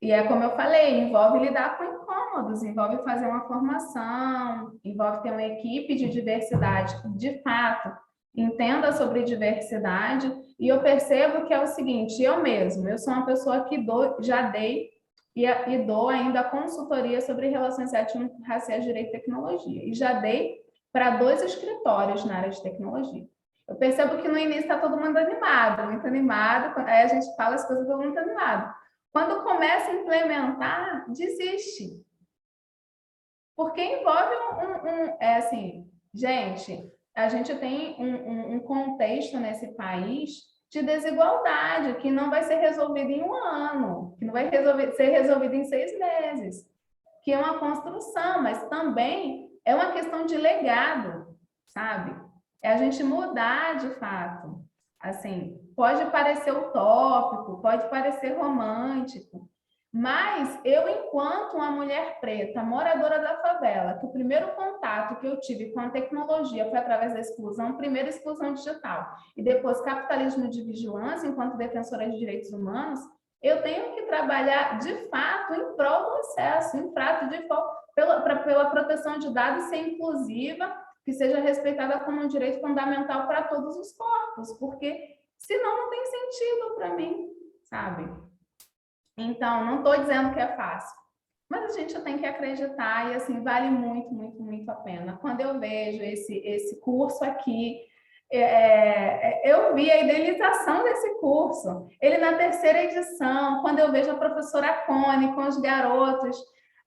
e é como eu falei, envolve lidar com incômodos, envolve fazer uma formação, envolve ter uma equipe de diversidade que, de fato, entenda sobre diversidade. E eu percebo que é o seguinte, eu sou uma pessoa que já dei e dou ainda consultoria sobre relações étnico-raciais, direito e tecnologia. E já dei para 2 escritórios na área de tecnologia. Eu percebo que no início está todo mundo animado, muito animado, aí a gente fala as coisas, todo mundo muito animado. Quando começa a implementar, desiste. Porque envolve assim, gente, a gente tem um contexto nesse país de desigualdade que não vai ser resolvido em 1 ano, que não vai ser resolvido em 6 meses, que é uma construção, mas também é uma questão de legado, sabe? É a gente mudar de fato. Assim, pode parecer utópico, pode parecer romântico, mas eu, enquanto uma mulher preta, moradora da favela, que o primeiro contato que eu tive com a tecnologia foi através da exclusão, primeiro exclusão digital, e depois capitalismo de vigilância, enquanto defensora de direitos humanos, eu tenho que trabalhar, de fato, em prol do acesso, em prato de pela proteção de dados ser inclusiva, que seja respeitada como um direito fundamental para todos os corpos, porque senão não tem sentido para mim, sabe? Então, não estou dizendo que é fácil, mas a gente tem que acreditar e, assim, vale muito, muito, muito a pena. Quando eu vejo esse curso aqui, eu vi a idealização desse curso. Ele na 3ª edição, quando eu vejo a professora Cone com os garotos,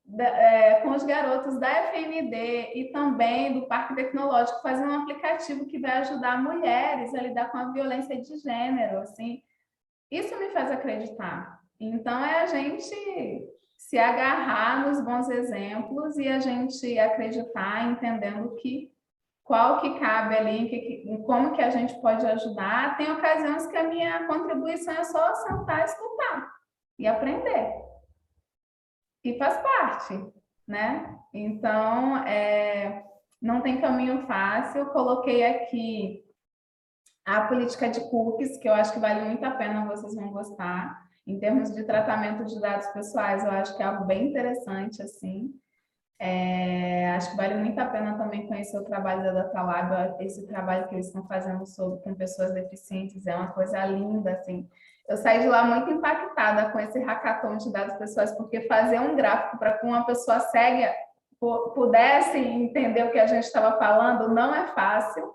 da FND e também do Parque Tecnológico, fazendo um aplicativo que vai ajudar mulheres a lidar com a violência de gênero, assim, isso me faz acreditar. Então, é a gente se agarrar nos bons exemplos e a gente acreditar, entendendo qual que cabe ali, como que a gente pode ajudar. Tem ocasiões que a minha contribuição é só sentar e escutar e aprender. e faz parte, né? Então, não tem caminho fácil. Coloquei aqui a política de cookies, que eu acho que vale muito a pena, vocês vão gostar. Em termos de tratamento de dados pessoais, eu acho que é algo bem interessante, assim. Acho que vale muito a pena também conhecer o trabalho da DataLab, esse trabalho que eles estão fazendo com pessoas deficientes, é uma coisa linda, assim. Eu saí de lá muito impactada com esse hackathon de dados pessoais, porque fazer um gráfico para que uma pessoa cega pudesse entender o que a gente estava falando não é fácil.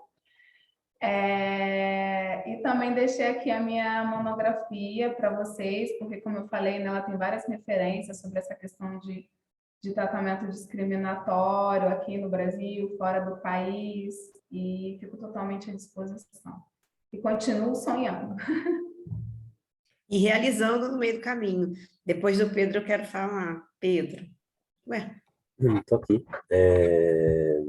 E também deixei aqui a minha monografia para vocês, porque, como eu falei, né, ela tem várias referências sobre essa questão de tratamento discriminatório aqui no Brasil, fora do país, e fico totalmente à disposição. E continuo sonhando. E realizando no meio do caminho. Depois do Pedro, eu quero falar. Pedro. Ué. Estou aqui. É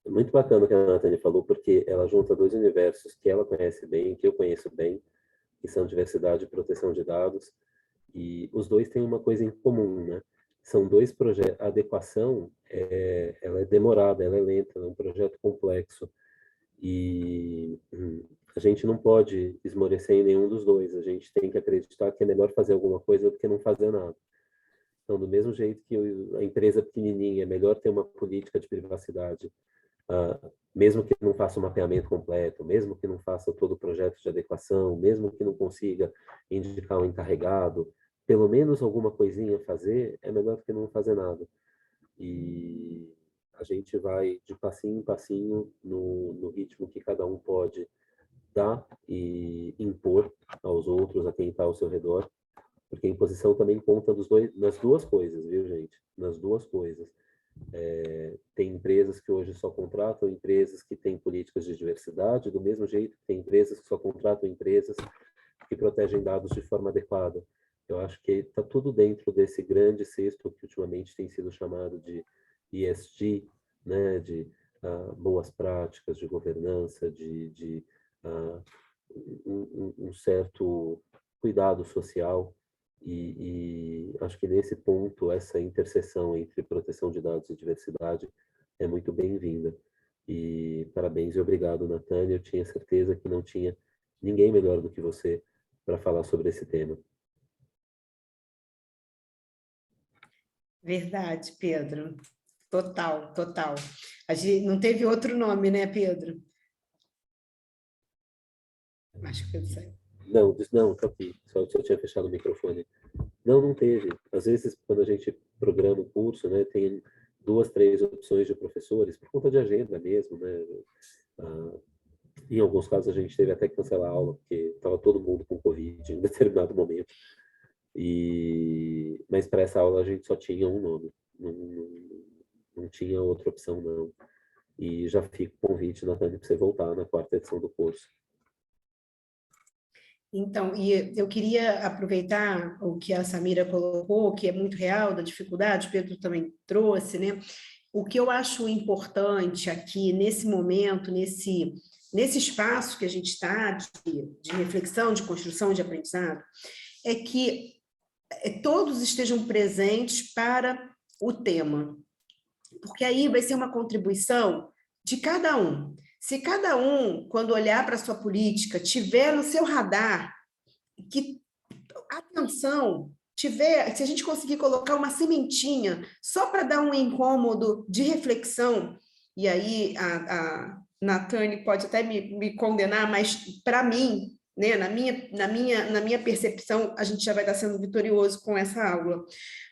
muito bacana o que a Nathalie falou, porque ela junta dois universos que ela conhece bem, que eu conheço bem, que são diversidade e proteção de dados, e os dois têm uma coisa em comum, né? São dois projetos. A adequação, ela é demorada, ela é lenta, ela é um projeto complexo, e a gente não pode esmorecer em nenhum dos dois. A gente tem que acreditar que é melhor fazer alguma coisa do que não fazer nada. Então, do mesmo jeito que a empresa pequenininha, é melhor ter uma política de privacidade, mesmo que não faça o mapeamento completo, mesmo que não faça todo o projeto de adequação, mesmo que não consiga indicar um encarregado, pelo menos alguma coisinha fazer, é melhor do que não fazer nada. E a gente vai de passinho em passinho no ritmo que cada um pode dar e impor aos outros, a quem está ao seu redor, porque a imposição também conta nas duas coisas, viu, gente? Nas duas coisas. Tem empresas que hoje só contratam empresas que têm políticas de diversidade, do mesmo jeito que tem empresas que só contratam empresas que protegem dados de forma adequada. Eu acho que está tudo dentro desse grande cesto que ultimamente tem sido chamado de ESG, né, de boas práticas de governança, de um certo cuidado social. E acho que nesse ponto, essa interseção entre proteção de dados e diversidade é muito bem-vinda. E parabéns e obrigado, Natânia. Eu tinha certeza que não tinha ninguém melhor do que você para falar sobre esse tema. Verdade, Pedro. Total, total. A gente não teve outro nome, né, Pedro? Acho que Pedro saiu. Não, tá aqui. Só eu tinha fechado o microfone. Não teve. Às vezes, quando a gente programa o curso, né, tem 2, 3 opções de professores, por conta de agenda mesmo, né? Em alguns casos, a gente teve até que cancelar a aula, porque estava todo mundo com Covid em determinado momento. Mas para essa aula, a gente só tinha um nome. Não tinha outra opção, não. E já fica o convite, Natânia, para você voltar na 4ª edição do curso. Então, e eu queria aproveitar o que a Samira colocou, que é muito real, da dificuldade, o Pedro também trouxe, né? O que eu acho importante aqui, nesse momento, nesse espaço que a gente está, de reflexão, de construção, de aprendizado, é que todos estejam presentes para o tema. Porque aí vai ser uma contribuição de cada um. Se cada um, quando olhar para a sua política, tiver no seu radar, que atenção, se a gente conseguir colocar uma sementinha só para dar um incômodo de reflexão, e aí a Natânia pode até me condenar, mas para mim, né, na minha percepção, a gente já vai estar sendo vitorioso com essa aula.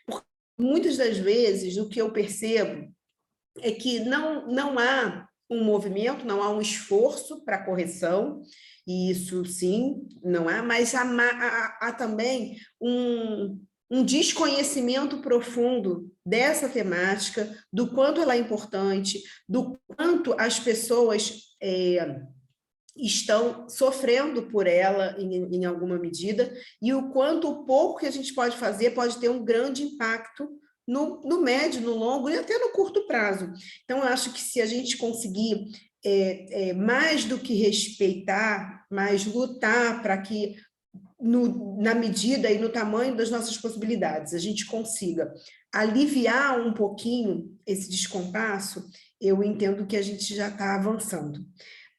Porque muitas das vezes o que eu percebo é que não há um movimento, não há um esforço para correção, e isso sim, não há, mas há também um desconhecimento profundo dessa temática, do quanto ela é importante, do quanto as pessoas estão sofrendo por ela em alguma medida, e o quanto o pouco que a gente pode fazer pode ter um grande impacto no médio, no longo e até no curto prazo. Então, eu acho que se a gente conseguir mais do que respeitar, mais lutar para que na medida e no tamanho das nossas possibilidades, a gente consiga aliviar um pouquinho esse descompasso, eu entendo que a gente já está avançando.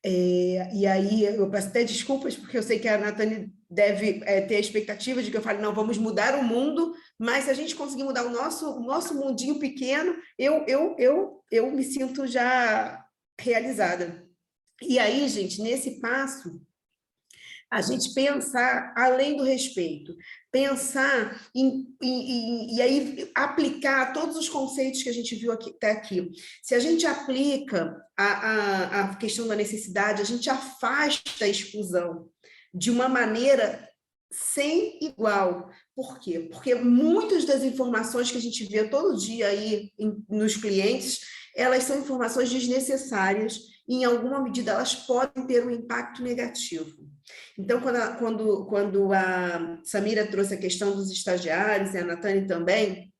E aí eu peço até desculpas, porque eu sei que a Natane deve ter a expectativa de que eu fale, não, vamos mudar o mundo, mas se a gente conseguir mudar o nosso mundinho pequeno, eu me sinto já realizada. E aí, gente, nesse passo, a gente pensar além do respeito, pensar e aí aplicar todos os conceitos que a gente viu aqui, até aqui. Se a gente aplica a questão da necessidade, a gente afasta a exclusão de uma maneira sem igual. Por quê? Porque muitas das informações que a gente vê todo dia aí nos clientes, elas são informações desnecessárias e, em alguma medida, elas podem ter um impacto negativo. Então, quando a Samira trouxe a questão dos estagiários, e a Natane também,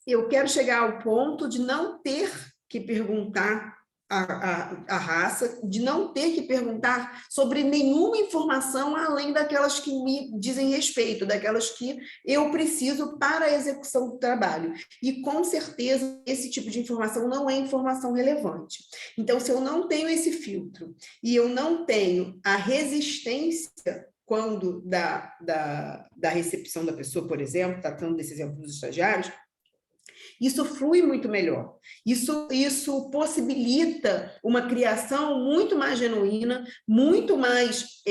eu quero chegar ao ponto de não ter que perguntar a raça, de não ter que perguntar sobre nenhuma informação além daquelas que me dizem respeito, daquelas que eu preciso para a execução do trabalho. E, com certeza, esse tipo de informação não é informação relevante. Então, se eu não tenho esse filtro e eu não tenho a resistência quando da recepção da pessoa, por exemplo, tratando desse exemplo dos estagiários, isso flui muito melhor. Isso possibilita uma criação muito mais genuína, muito mais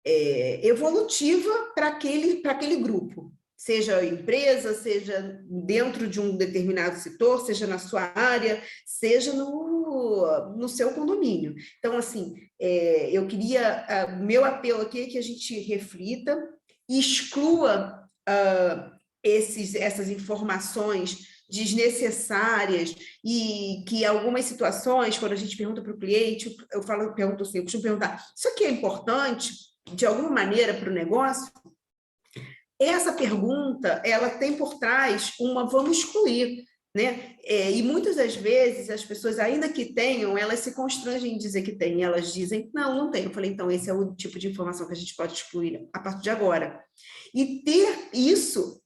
evolutiva para aquele grupo. Seja empresa, seja dentro de um determinado setor, seja na sua área, seja no seu condomínio. Então, assim, eu queria... meu apelo aqui é que a gente reflita e exclua essas informações desnecessárias e que algumas situações, quando a gente pergunta para o cliente, pergunto assim, eu costumo perguntar, isso aqui é importante de alguma maneira para o negócio? Essa pergunta, ela tem por trás vamos excluir, né? E muitas das vezes as pessoas, ainda que tenham, elas se constrangem em dizer que tem, elas dizem, não tem. Eu falei, então esse é o tipo de informação que a gente pode excluir a partir de agora. E ter isso,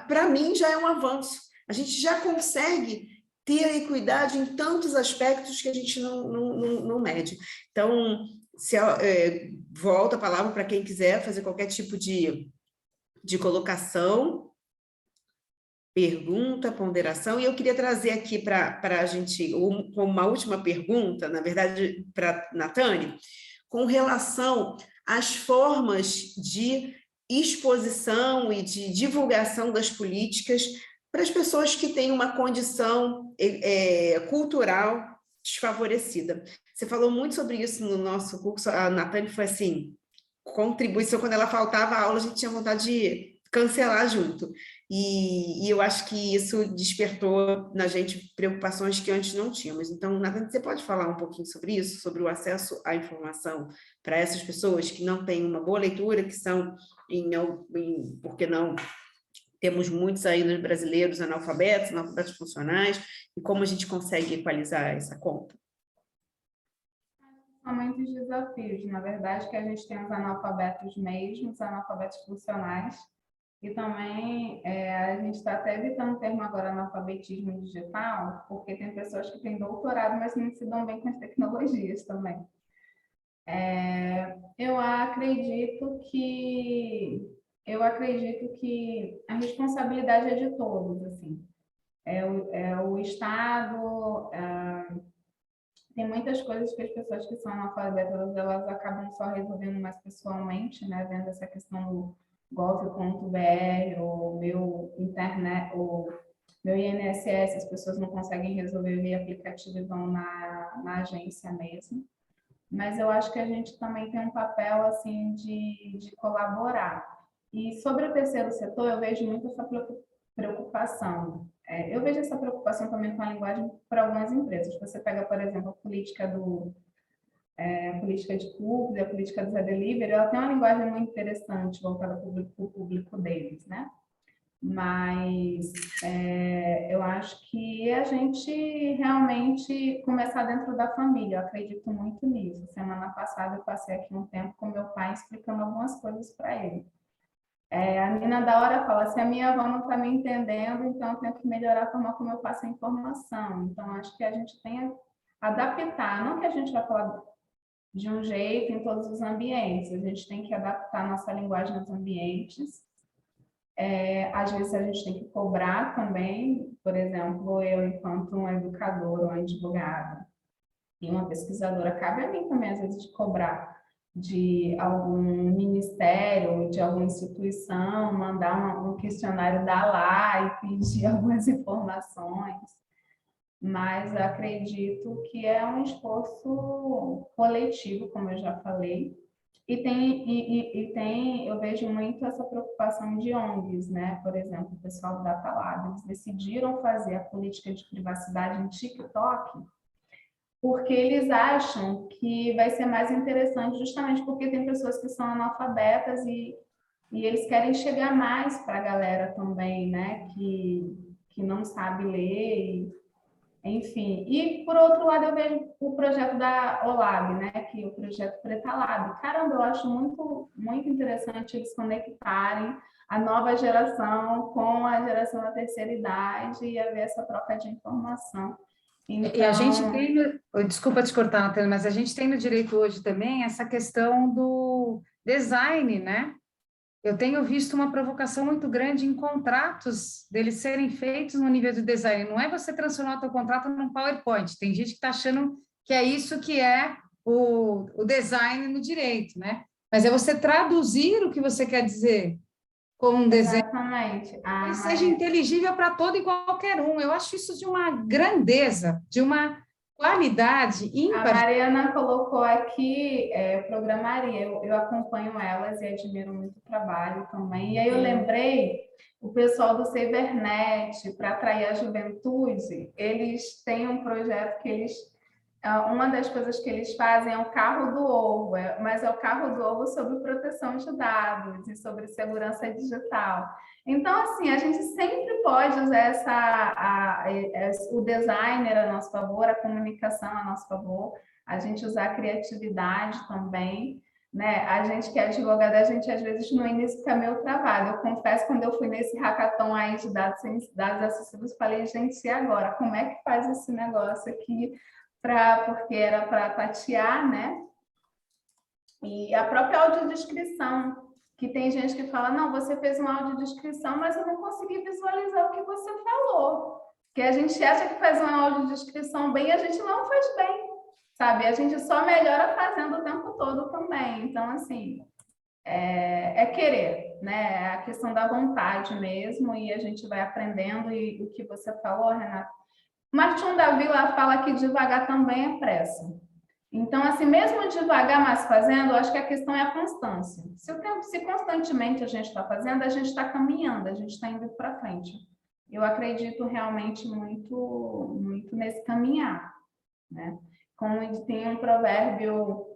para mim, já é um avanço. A gente já consegue ter a equidade em tantos aspectos que a gente não mede. Então, volta a palavra para quem quiser fazer qualquer tipo de colocação, pergunta, ponderação, e eu queria trazer aqui para a gente uma última pergunta, na verdade, para Natane, com relação às formas de exposição e de divulgação das políticas para as pessoas que têm uma condição cultural desfavorecida. Você falou muito sobre isso no nosso curso, a Natane foi assim, contribuição, quando ela faltava a aula, a gente tinha vontade de cancelar junto. E eu acho que isso despertou na gente preocupações que antes não tínhamos. Então, Natane, você pode falar um pouquinho sobre isso, sobre o acesso à informação para essas pessoas que não têm uma boa leitura, que são, por que não, temos muitos ainda brasileiros analfabetos funcionais, e como a gente consegue equalizar essa conta? São muitos desafios, na verdade, que a gente tem os analfabetos mesmo, os analfabetos funcionais, e também a gente está até evitando o termo agora analfabetismo digital, porque tem pessoas que têm doutorado, mas não se dão bem com as tecnologias também. Eu acredito que a responsabilidade é de todos, assim. O Estado... Tem muitas coisas que as pessoas que são analfabetas, elas acabam só resolvendo mais pessoalmente, né? Vendo essa questão do gov.br, o meu internet, o meu INSS, as pessoas não conseguem resolver via aplicativo e vão na agência mesmo. Mas eu acho que a gente também tem um papel, assim, de colaborar. E sobre o terceiro setor, eu vejo muito essa preocupação. Eu vejo essa preocupação também com a linguagem para algumas empresas. Você pega, por exemplo, a política de publi, a política do Zé Delivery, ela tem uma linguagem muito interessante voltada para o público deles, né? Mas eu acho que a gente realmente começar dentro da família, eu acredito muito nisso. Semana passada eu passei aqui um tempo com meu pai explicando algumas coisas para ele. A Nina da hora fala, se a minha avó não está me entendendo, então eu tenho que melhorar a forma como eu passo a informação. Então, acho que a gente tem que adaptar, não que a gente vai falar de um jeito em todos os ambientes, a gente tem que adaptar a nossa linguagem aos ambientes. Às vezes a gente tem que cobrar também, por exemplo, eu enquanto um educador ou advogada e uma pesquisadora, cabe a mim também às vezes de cobrar de algum ministério, de alguma instituição, mandar um questionário da lá e pedir algumas informações, mas acredito que é um esforço coletivo, como eu já falei, e tem, eu vejo muito essa preocupação de ONGs, né? Por exemplo, o pessoal do Data Lab, eles decidiram fazer a política de privacidade em TikTok porque eles acham que vai ser mais interessante, justamente porque tem pessoas que são analfabetas e eles querem chegar mais para a galera também, né? Que não sabe ler, enfim. E, por outro lado, eu vejo o projeto da OLAB, né? Que é o projeto Preta Lab. Caramba, eu acho muito, muito interessante eles conectarem a nova geração com a geração da terceira idade e haver essa troca de informação. Então... E a gente tem, desculpa te cortar, Natânia, mas a gente tem no direito hoje também essa questão do design, né? Eu tenho visto uma provocação muito grande em contratos deles serem feitos no nível do design. Não é você transformar o teu contrato num PowerPoint. Tem gente que está achando que é isso que é o design no direito, né? Mas é você traduzir o que você quer dizer com um desenho. Exatamente. Que seja inteligível para todo e qualquer um. Eu acho isso de uma grandeza, de uma qualidade ímpar. A Mariana colocou aqui o Programaria, eu acompanho elas e admiro muito o trabalho também. E aí eu lembrei, o pessoal do Cybernet, para atrair a juventude, eles têm um projeto que eles... Uma das coisas que eles fazem é o carro do ovo, mas é o carro do ovo sobre proteção de dados e sobre segurança digital. Então, assim, a gente sempre pode usar o designer a nosso favor, a comunicação a nosso favor, a gente usar a criatividade também, né? A gente que é advogada, a gente às vezes no início fica meio travado. Eu confesso, quando eu fui nesse hackathon aí de dados acessíveis, falei, gente, e agora? Como é que faz esse negócio aqui? Porque era para tatear, né? E a própria audiodescrição, que tem gente que fala, não, você fez uma audiodescrição, mas eu não consegui visualizar o que você falou. Porque a gente acha que faz uma audiodescrição bem e a gente não faz bem, sabe? A gente só melhora fazendo o tempo todo também. Então, assim, é querer, né? É a questão da vontade mesmo, e a gente vai aprendendo, e o que você falou, Renata, Martinho da Vila fala que devagar também é pressa. Então, assim, mesmo devagar, mas fazendo, eu acho que a questão é a constância. Se constantemente a gente está fazendo, a gente está caminhando, a gente está indo para frente. Eu acredito realmente muito, muito nesse caminhar, né? Como tem um provérbio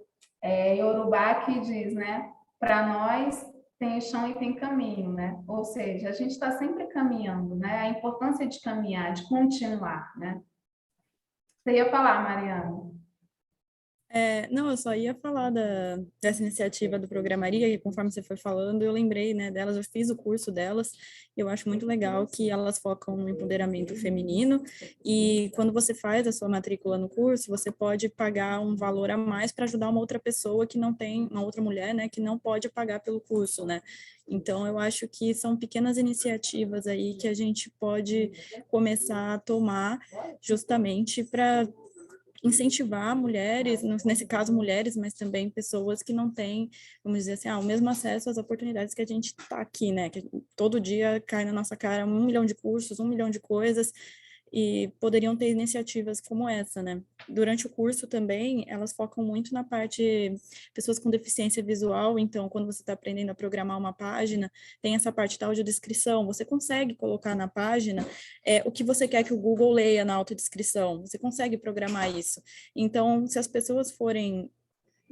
iorubá que diz, né? Para nós tem chão e tem caminho, né? Ou seja, a gente está sempre caminhando, né? A importância de caminhar, de continuar, né? Você ia falar, Mariana? Não, eu só ia falar dessa iniciativa do Programaria, e conforme você foi falando, eu lembrei, né, delas, eu fiz o curso delas, e eu acho muito legal que elas focam no empoderamento feminino, e quando você faz a sua matrícula no curso, você pode pagar um valor a mais para ajudar uma outra pessoa que não tem, uma outra mulher, né, que não pode pagar pelo curso, né. Então, eu acho que são pequenas iniciativas aí que a gente pode começar a tomar justamente para incentivar mulheres, nesse caso mulheres, mas também pessoas que não têm, vamos dizer assim, o mesmo acesso às oportunidades que a gente está aqui, né? Que todo dia cai na nossa cara 1 milhão de cursos, 1 milhão de coisas, e poderiam ter iniciativas como essa, né? Durante o curso também, elas focam muito na parte pessoas com deficiência visual, então, quando você está aprendendo a programar uma página, tem essa parte da audiodescrição, você consegue colocar na página o que você quer que o Google leia na autodescrição, você consegue programar isso. Então, se as pessoas forem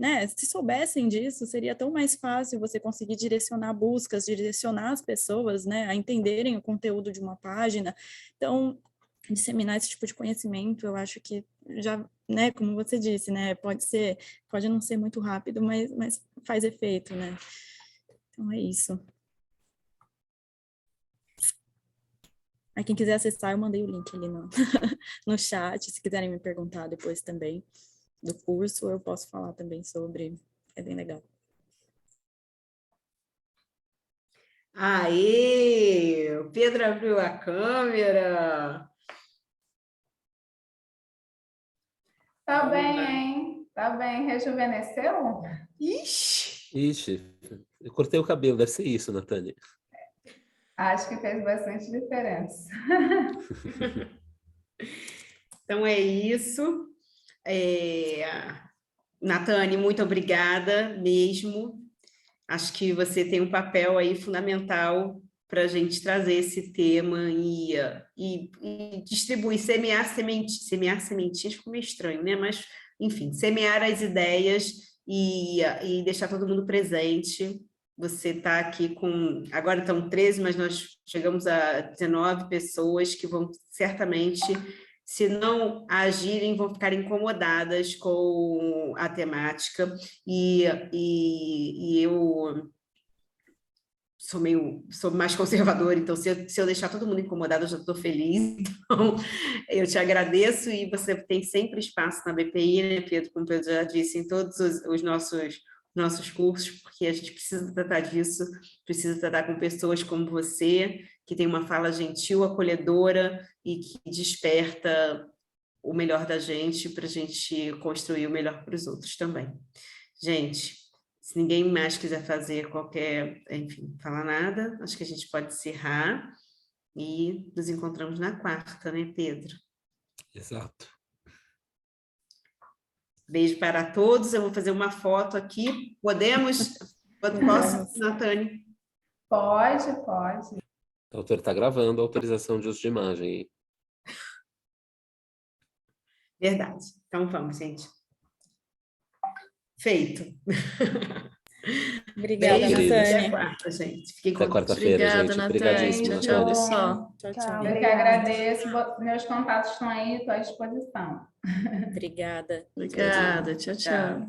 né, se soubessem disso, seria tão mais fácil você conseguir direcionar buscas, direcionar as pessoas, né, a entenderem o conteúdo de uma página. Então, disseminar esse tipo de conhecimento, eu acho que já, né, como você disse, né, pode não ser muito rápido, mas faz efeito, né? Então é isso. Aí quem quiser acessar, eu mandei o link ali no chat, se quiserem me perguntar depois também do curso, eu posso falar também sobre, é bem legal. Aê! O Pedro abriu a câmera. Tá bem, hein? Tá bem. Rejuvenesceu? Ixi! Ixi, eu cortei o cabelo, deve ser isso, Natânia. Acho que fez bastante diferença. Então é isso. Natane, muito obrigada mesmo. Acho que você tem um papel aí fundamental para a gente trazer esse tema e distribuir, semear sementinhas ficou meio estranho, né? Mas, enfim, semear as ideias e deixar todo mundo presente. Você está aqui com... Agora estão 13, mas nós chegamos a 19 pessoas que vão certamente, se não agirem, vão ficar incomodadas com a temática. E eu sou mais conservadora, então se eu deixar todo mundo incomodado, eu já estou feliz. Então, eu te agradeço e você tem sempre espaço na BPI, né, Pedro? Como o Pedro já disse, em todos os nossos cursos, porque a gente precisa tratar disso, precisa tratar com pessoas como você, que tem uma fala gentil, acolhedora e que desperta o melhor da gente para a gente construir o melhor para os outros também. Gente, se ninguém mais quiser fazer enfim, falar nada, acho que a gente pode encerrar e nos encontramos na quarta, né, Pedro? Exato. Beijo para todos. Eu vou fazer uma foto aqui. Posso, Natane? Pode. O autor está gravando a autorização de uso de imagem, hein? Verdade. Então vamos, gente. Feito. Obrigada, Beijo, até Natane. a quarta, gente. Fiquem com Até quarta-feira, Obrigada, gente. Natane. Obrigadíssimo, Tchau, Natane. tchau. Eu que Obrigada. agradeço. Meus contatos estão aí, estou à disposição. Obrigada. Obrigada. Tchau.